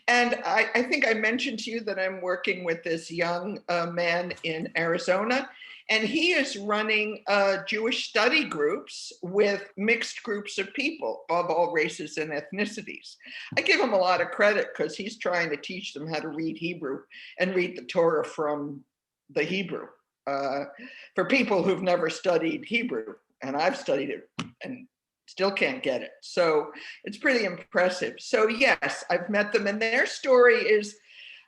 And I think I mentioned to you that I'm working with this young man in Arizona, and he is running Jewish study groups with mixed groups of people of all races and ethnicities. I give him a lot of credit because he's trying to teach them how to read Hebrew and read the Torah from the Hebrew for people who've never studied Hebrew. And I've studied it and still can't get it. So it's pretty impressive. So yes, I've met them, and their story is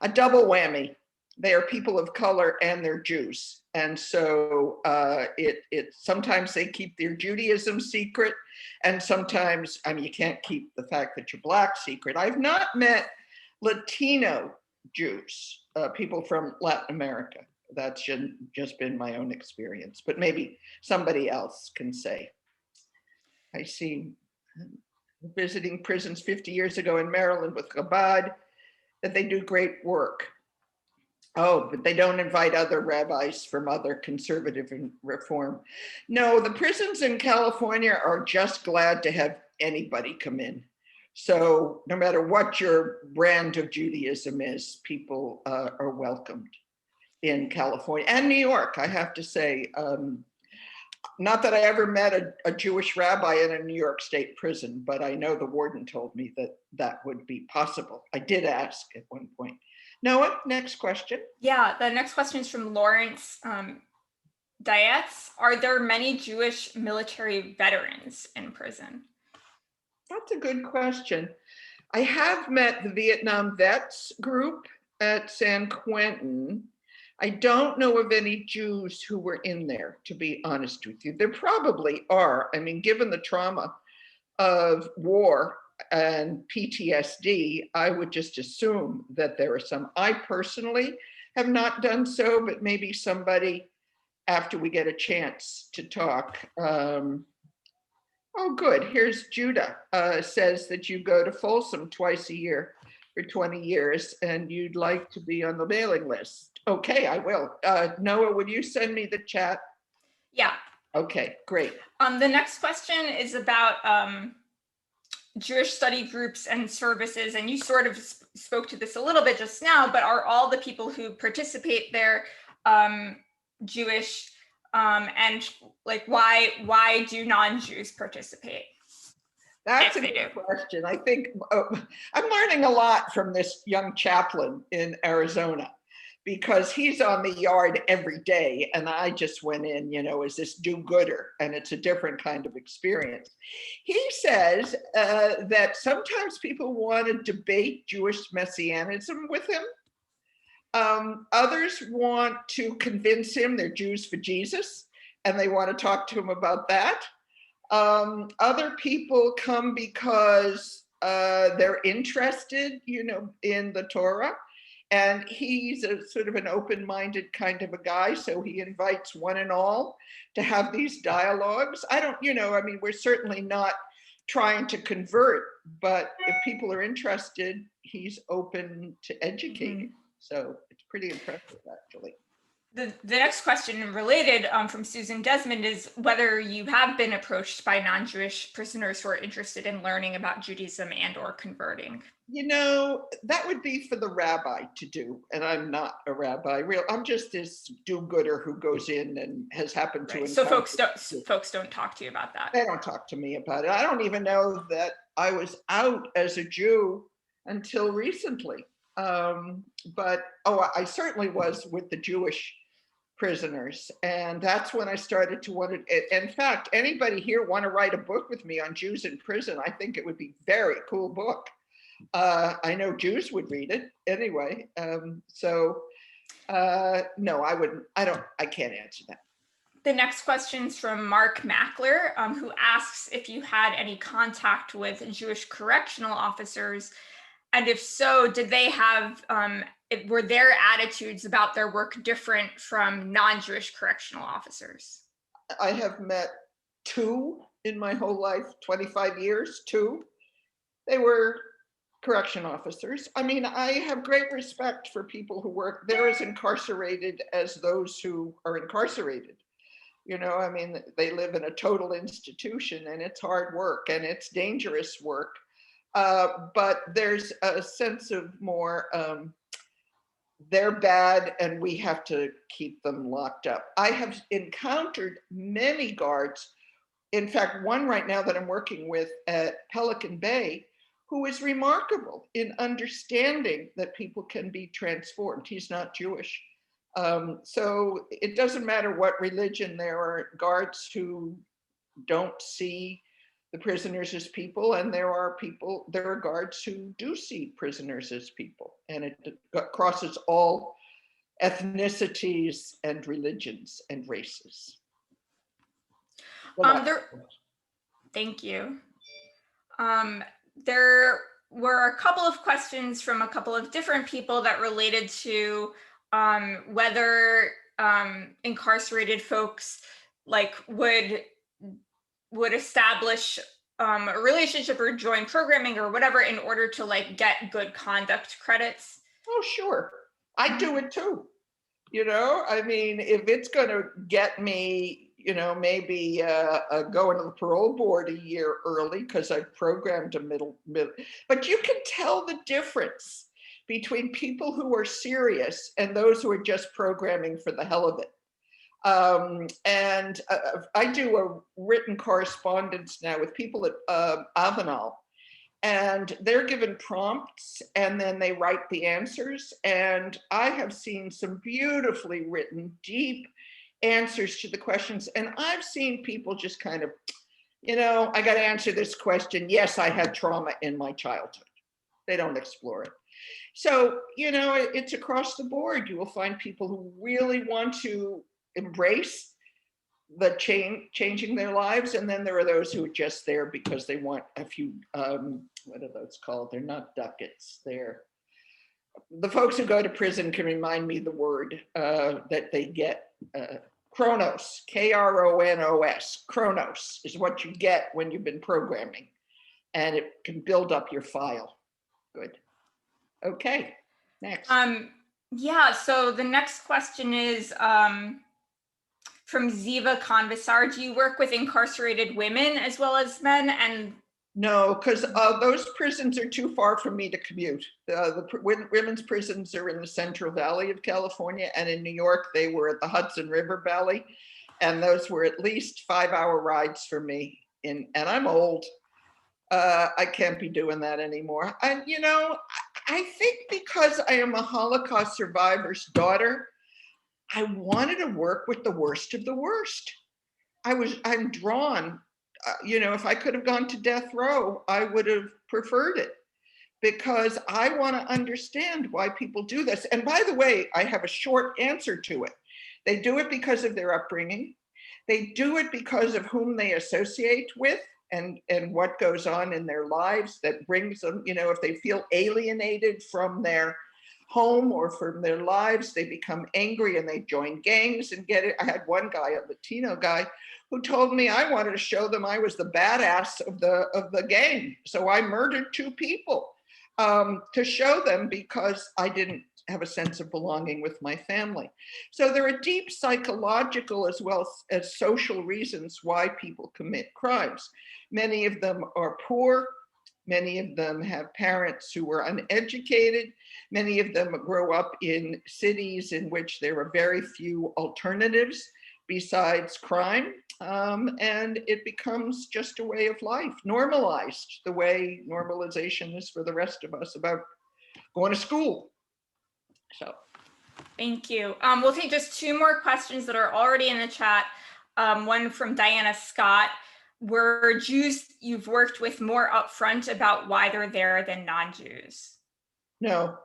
a double whammy. They are people of color and they're Jews. And so sometimes they keep their Judaism secret, and sometimes, I mean, you can't keep the fact that you're Black secret. I've not met Latino Jews, people from Latin America. That's just been my own experience, but maybe somebody else can say. I see visiting prisons 50 years ago in Maryland with Chabad, that they do great work. Oh, but they don't invite other rabbis from other conservative and reform. No, the prisons in California are just glad to have anybody come in. So no matter what your brand of Judaism is, people are welcomed in California and New York, I have to say. Not that I ever met a Jewish rabbi in a New York State prison, but I know the warden told me that that would be possible. I did ask at one point. Noah, next question. Yeah, the next question is from Lawrence Dietz. Are there many Jewish military veterans in prison? That's a good question. I have met the Vietnam Vets group at San Quentin. I don't know of any Jews who were in there, to be honest with you. There probably are. I mean, given the trauma of war and PTSD, I would just assume that there are some. I personally have not done so, but maybe somebody after we get a chance to talk. Oh, good. Here's Judah, says that you go to Folsom twice a year for 20 years and you'd like to be on the mailing list. Okay, I will. Noah, would you send me the chat? Yeah. Okay, great. The next question is about Jewish study groups and services, and you sort of spoke to this a little bit just now, but are all the people who participate there Jewish, and like why do non-Jews participate? That's a good question. I think I'm learning a lot from this young chaplain in Arizona, because he's on the yard every day. And I just went in, as this do-gooder, and it's a different kind of experience. He says that sometimes people want to debate Jewish messianism with him. Others want to convince him they're Jews for Jesus, and they want to talk to him about that. Other people come because they're interested, in the Torah. And he's a sort of an open-minded kind of a guy, so he invites one and all to have these dialogues. We're certainly not trying to convert, but if people are interested, he's open to educating. Mm-hmm. So it's pretty impressive, actually. The next question related from Susan Desmond is whether you have been approached by non-Jewish prisoners who are interested in learning about Judaism and or converting. That would be for the rabbi to do, and I'm not a rabbi. I'm just this do-gooder who goes in and has happened to Right. So encounter. folks don't talk to you about that. They don't talk to me about it. I don't even know that I was out as a Jew until recently. But I certainly was with the Jewish prisoners, and that's when I started to want to. In fact, anybody here want to write a book with me on Jews in prison? I think it would be a very cool book. I know Jews would read it anyway. No, I wouldn't. I can't answer that. The next question is from Mark Mackler, who asks if you had any contact with Jewish correctional officers, and if so, did they have, were their attitudes about their work different from non-Jewish correctional officers? I have met two in my whole life, 25 years, two. They were correction officers. I mean, I have great respect for people who work. They're as incarcerated as those who are incarcerated. I mean, they live in a total institution, and it's hard work and it's dangerous work. But there's a sense of more, they're bad and we have to keep them locked up. I have encountered many guards. In fact, one right now that I'm working with at Pelican Bay, who is remarkable in understanding that people can be transformed. He's not Jewish. So it doesn't matter what religion. There are guards who don't see the prisoners as people, and there are guards who do see prisoners as people, and it crosses all ethnicities and religions and races. Thank you. There were a couple of questions from a couple of different people that related to whether incarcerated folks would establish a relationship or join programming or whatever in order to get good conduct credits. Oh, sure. I do it too. I mean, if it's going to get me, maybe going to the parole board a year early because I programmed a middle, but you can tell the difference between people who are serious and those who are just programming for the hell of it. I do a written correspondence now with people at Avenal, and they're given prompts and then they write the answers. And I have seen some beautifully written, deep answers to the questions. And I've seen people just kind of, I got to answer this question. Yes, I had trauma in my childhood. They don't explore it. So, it's across the board. You will find people who really want to embrace the changing their lives, and then there are those who are just there because they want a few what are those called? They're not ducats. They're the folks who go to prison can remind me the word that they get. Kronos, Kronos. Kronos is what you get when you've been programming, and it can build up your file. Good. Okay, next. Yeah, so the next question is from Ziva Convisar. Do you work with incarcerated women as well as men? And no, because those prisons are too far for me to commute. The women's prisons are in the Central Valley of California, and in New York, they were at the Hudson River Valley, and those were at least 5-hour rides for me. And I'm old. I can't be doing that anymore. And I think because I am a Holocaust survivor's daughter, I wanted to work with the worst of the worst. I'm drawn, if I could have gone to death row, I would have preferred it because I want to understand why people do this. And by the way, I have a short answer to it. They do it because of their upbringing. They do it because of whom they associate with and what goes on in their lives that brings them, if they feel alienated from their home or from their lives, they become angry and they join gangs and get it. I had one guy, a Latino guy, who told me I wanted to show them I was the badass of the gang. So I murdered 2 people to show them because I didn't have a sense of belonging with my family. So there are deep psychological as well as social reasons why people commit crimes. Many of them are poor. Many of them have parents who were uneducated. Many of them grow up in cities in which there are very few alternatives besides crime. And it becomes just a way of life, normalized the way normalization is for the rest of us about going to school. So. Thank you. We'll take just two more questions that are already in the chat. One from Diana Scott. Were Jews you've worked with more upfront about why they're there than non-Jews? No.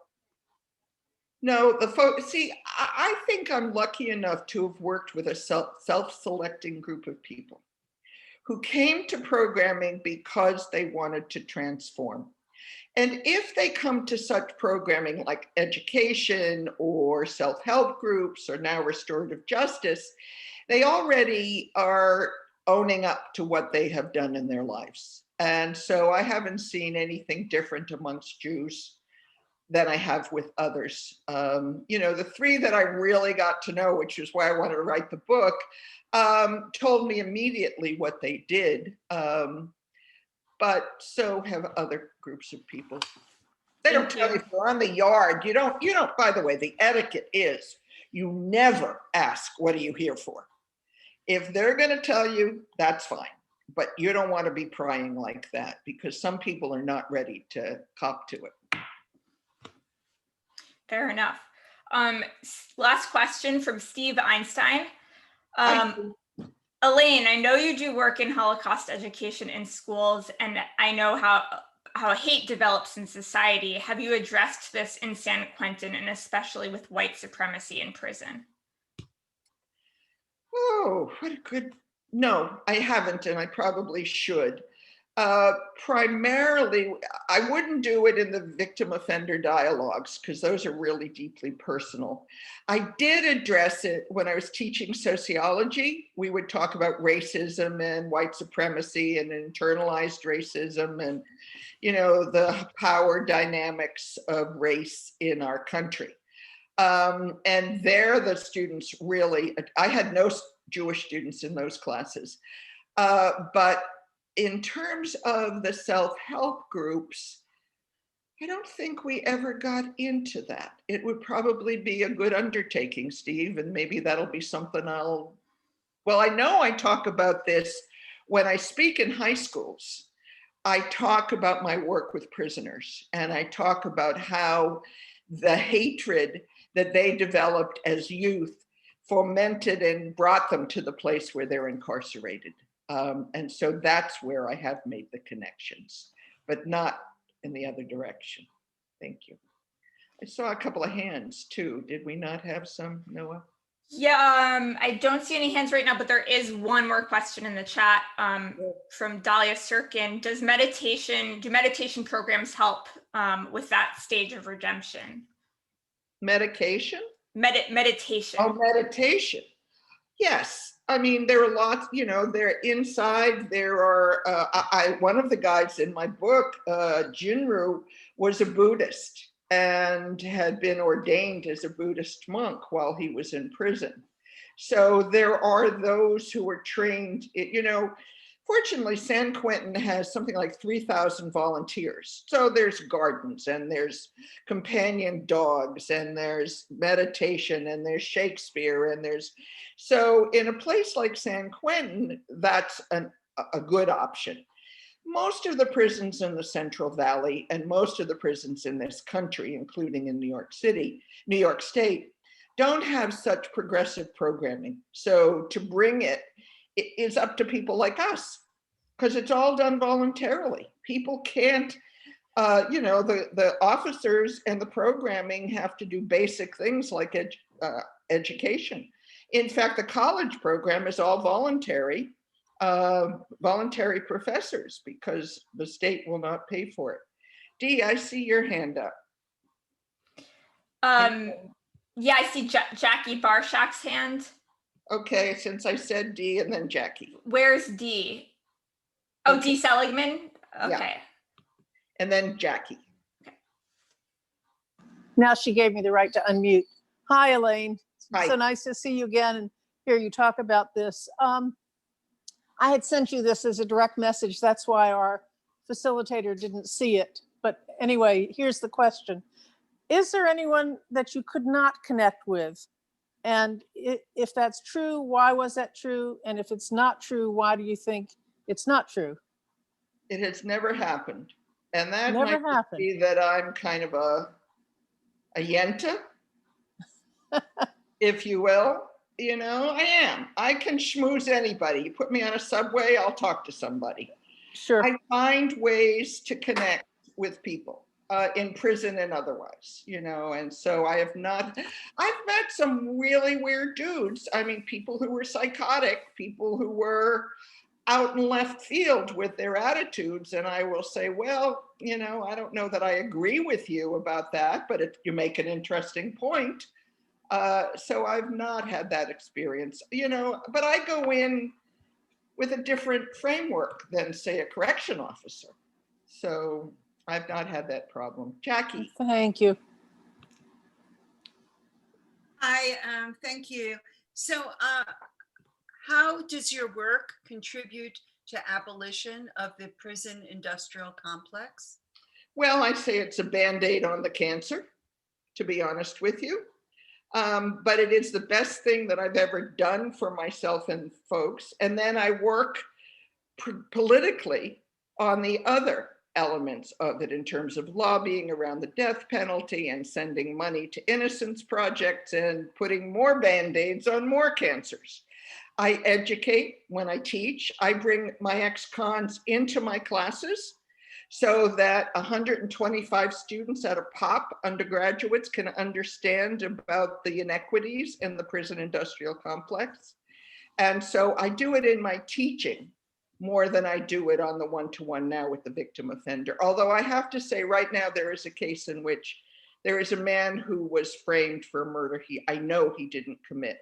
No, the folks, see, I think I'm lucky enough to have worked with a self-selecting group of people who came to programming because they wanted to transform. And if they come to such programming like education or self-help groups or now restorative justice, they already are owning up to what they have done in their lives. And so I haven't seen anything different amongst Jews than I have with others. You know, the three that I really got to know, which is why I wanted to write the book, told me immediately what they did. But so have other groups of people. They don't tell you if you're on the yard. You don't, by the way, the etiquette is you never ask, what are you here for? If they're going to tell you, that's fine. But you don't want to be prying like that because some people are not ready to cop to it. Fair enough. Last question from Steve Einstein. Elaine, I know you do work in Holocaust education in schools, and I know how hate develops in society. Have you addressed this in San Quentin, and especially with white supremacy in prison? Oh, what a good, no, I haven't, and I probably should. Primarily, I wouldn't do it in the victim offender dialogues because those are really deeply personal. I did address it when I was teaching sociology. We would talk about racism and white supremacy and internalized racism and, you know, the power dynamics of race in our country. And there the students really, I had no Jewish students in those classes, but in terms of the self-help groups, I don't think we ever got into that. It would probably be a good undertaking, Steve, and maybe that'll be something well, I know I talk about this when I speak in high schools. I talk about my work with prisoners, and I talk about how the hatred that they developed as youth fomented and brought them to the place where they're incarcerated. And so that's where I have made the connections, but not in the other direction. Thank you. I saw a couple of hands too. Did we not have some, Noah? Yeah, I don't see any hands right now, but there is one more question in the chat from Dahlia Sirkin. Do meditation programs help with that stage of redemption? Medication? Meditation. Oh, meditation. Yes. I mean, there are lots, you know, they're inside. There are, one of the guys in my book, Jinru, was a Buddhist and had been ordained as a Buddhist monk while he was in prison. So there are those who are trained, you know, fortunately, San Quentin has something like 3,000 volunteers. So there's gardens and there's companion dogs and there's meditation and there's Shakespeare and so in a place like San Quentin, that's a good option. Most of the prisons in the Central Valley and most of the prisons in this country, including in New York State, don't have such progressive programming. So to bring it is up to people like us, because it's all done voluntarily. People can't, you know, the officers and the programming have to do basic things like education. In fact, the college program is all voluntary professors because the state will not pay for it. Dee, I see your hand up. Yeah, I see Jackie Barshak's hand. Okay, since I said Dee and then Jackie. Where's Dee? Oh, Okay. Dee Seligman? Okay. Yeah. And then Jackie. Okay. Now she gave me the right to unmute. Hi, Elaine. Hi. So nice to see you again and hear you talk about this. I had sent you this as a direct message. That's why our facilitator didn't see it. But anyway, here's the question. Is there anyone that you could not connect with? And if that's true, why was that true? And if it's not true, why do you think it's not true? It has never happened. And that Never might happened. be that I'm kind of a yenta, if you will. You know, I am. I can schmooze anybody. You put me on a subway, I'll talk to somebody. Sure. I find ways to connect with people in prison and otherwise, you know, and so I've met some really weird dudes. I mean, people who were psychotic, people who were out in left field with their attitudes. And I will say, well, you know, I don't know that I agree with you about that, but you make an interesting point. So I've not had that experience, you know, but I go in with a different framework than, say, a correction officer. So I've not had that problem. Jackie. Thank you. Hi, thank you. So how does your work contribute to abolition of the prison industrial complex? Well, I say it's a Band-Aid on the cancer, to be honest with you. But it is the best thing that I've ever done for myself and folks. And then I work politically on the other elements of it in terms of lobbying around the death penalty and sending money to innocence projects and putting more Band-Aids on more cancers. I educate when I teach. I bring my ex-cons into my classes so that 125 students at a pop, undergraduates, can understand about the inequities in the prison industrial complex. And so I do it in my teaching more than I do it on the one-to-one now with the victim offender. Although I have to say right now there is a case in which there is a man who was framed for a murder I know he didn't commit.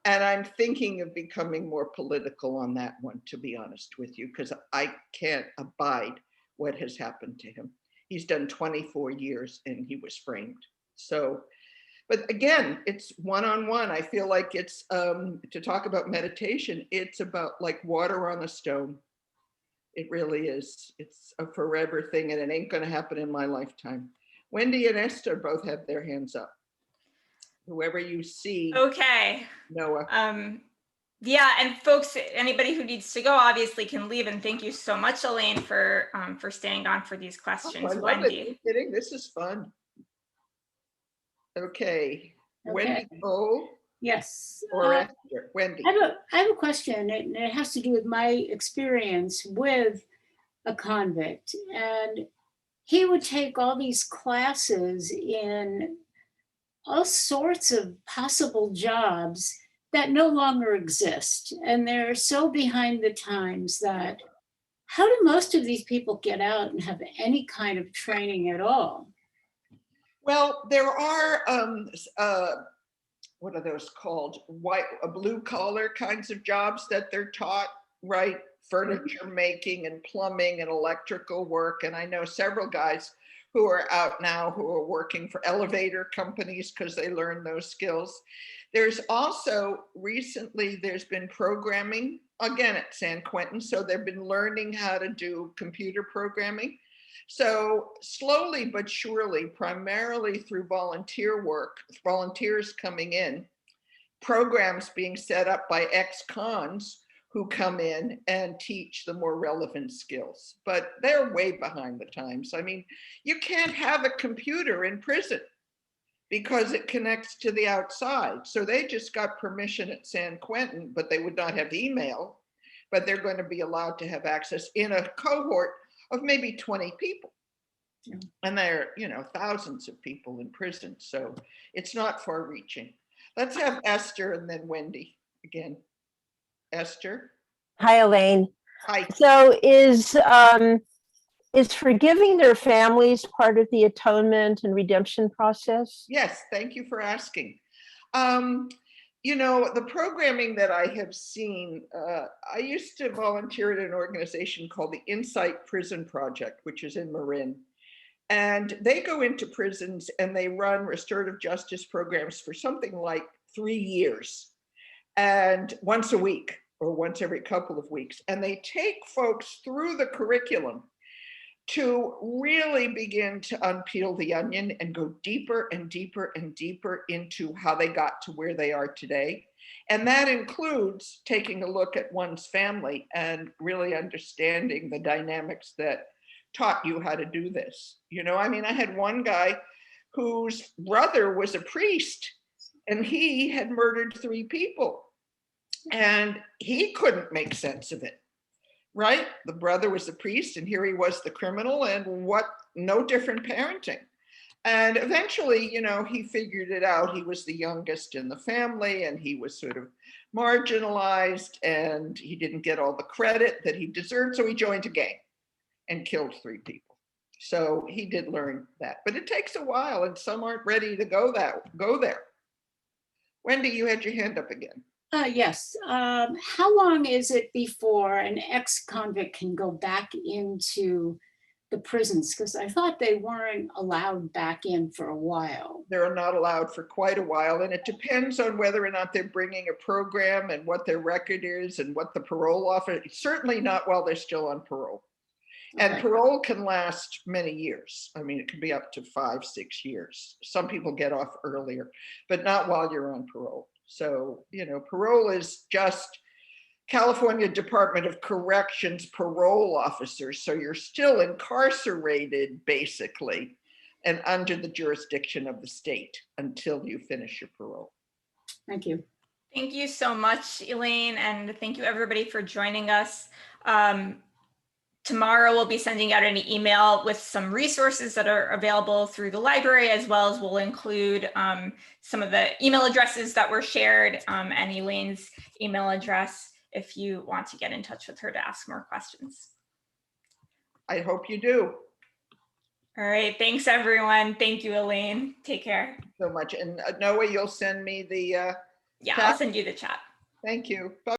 And I'm thinking of becoming more political on that one, to be honest with you, because I can't abide what has happened to him. He's done 24 years and he was framed. So, but again, it's one-on-one. I feel like it's, to talk about meditation, it's about like water on a stone. It really is. It's a forever thing and it ain't gonna happen in my lifetime. Wendy and Esther both have their hands up. Whoever you see. Okay. Noah. Yeah, and folks, anybody who needs to go obviously can leave. And thank you so much, Elaine, for staying on for these questions. I love Wendy. it. Are you kidding? This is fun. Okay. Wendy. Oh. Yes. Or Esther. Wendy. I have a question, and it has to do with my experience with a convict. And he would take all these classes in all sorts of possible jobs that no longer exist. And they're so behind the times that how do most of these people get out and have any kind of training at all? Well, there are, what are those called? Blue collar kinds of jobs that they're taught, right? Furniture making and plumbing and electrical work. And I know several guys who are out now who are working for elevator companies because they learn those skills. There's also recently, there's been programming again at San Quentin. So they've been learning how to do computer programming. So slowly but surely, primarily through volunteer work, volunteers coming in, programs being set up by ex-cons who come in and teach the more relevant skills, but they're way behind the times. I mean, you can't have a computer in prison because it connects to the outside. So they just got permission at San Quentin, but they would not have email, but they're going to be allowed to have access in a cohort of maybe 20 people. Yeah. And there are, you know, thousands of people in prison. So it's not far reaching. Let's have Esther and then Wendy again. Esther. Hi, Elaine. Hi. So is forgiving their families part of the atonement and redemption process? Yes, thank you for asking. You know, the programming that I have seen, I used to volunteer at an organization called the Insight Prison Project, which is in Marin. And they go into prisons and they run restorative justice programs for something like 3 years, and once a week or once every couple of weeks. And they take folks through the curriculum to really begin to unpeel the onion and go deeper and deeper and deeper into how they got to where they are today. And that includes taking a look at one's family and really understanding the dynamics that taught you how to do this. You know, I mean, I had one guy whose brother was a priest and he had murdered 3 people and he couldn't make sense of it. Right? The brother was a priest and here he was the criminal, and what, no different parenting. And eventually, you know, he figured it out. He was the youngest in the family and he was sort of marginalized and he didn't get all the credit that he deserved. So he joined a gang and killed 3 people. So he did learn that, but it takes a while and some aren't ready to go there. Wendy, you had your hand up again. Yes. How long is it before an ex-convict can go back into the prisons? Because I thought they weren't allowed back in for a while. They're not allowed for quite a while, and it depends on whether or not they're bringing a program and what their record is and what the parole offer. Certainly not while they're still on parole. And Okay. parole can last many years. I mean, it can be up to 5, 6 years. Some people get off earlier, but not while you're on parole. So, you know, parole is just California Department of Corrections parole officers. So you're still incarcerated, basically, and under the jurisdiction of the state until you finish your parole. Thank you. Thank you so much, Elaine, and thank you everybody for joining us. Tomorrow we'll be sending out an email with some resources that are available through the library, as well as we'll include some of the email addresses that were shared and Elaine's email address if you want to get in touch with her to ask more questions. I hope you do. All right, thanks everyone. Thank you, Elaine. Take care. So much. And Noah, you'll send me the Yeah, chat? I'll send you the chat. Thank you. Bye.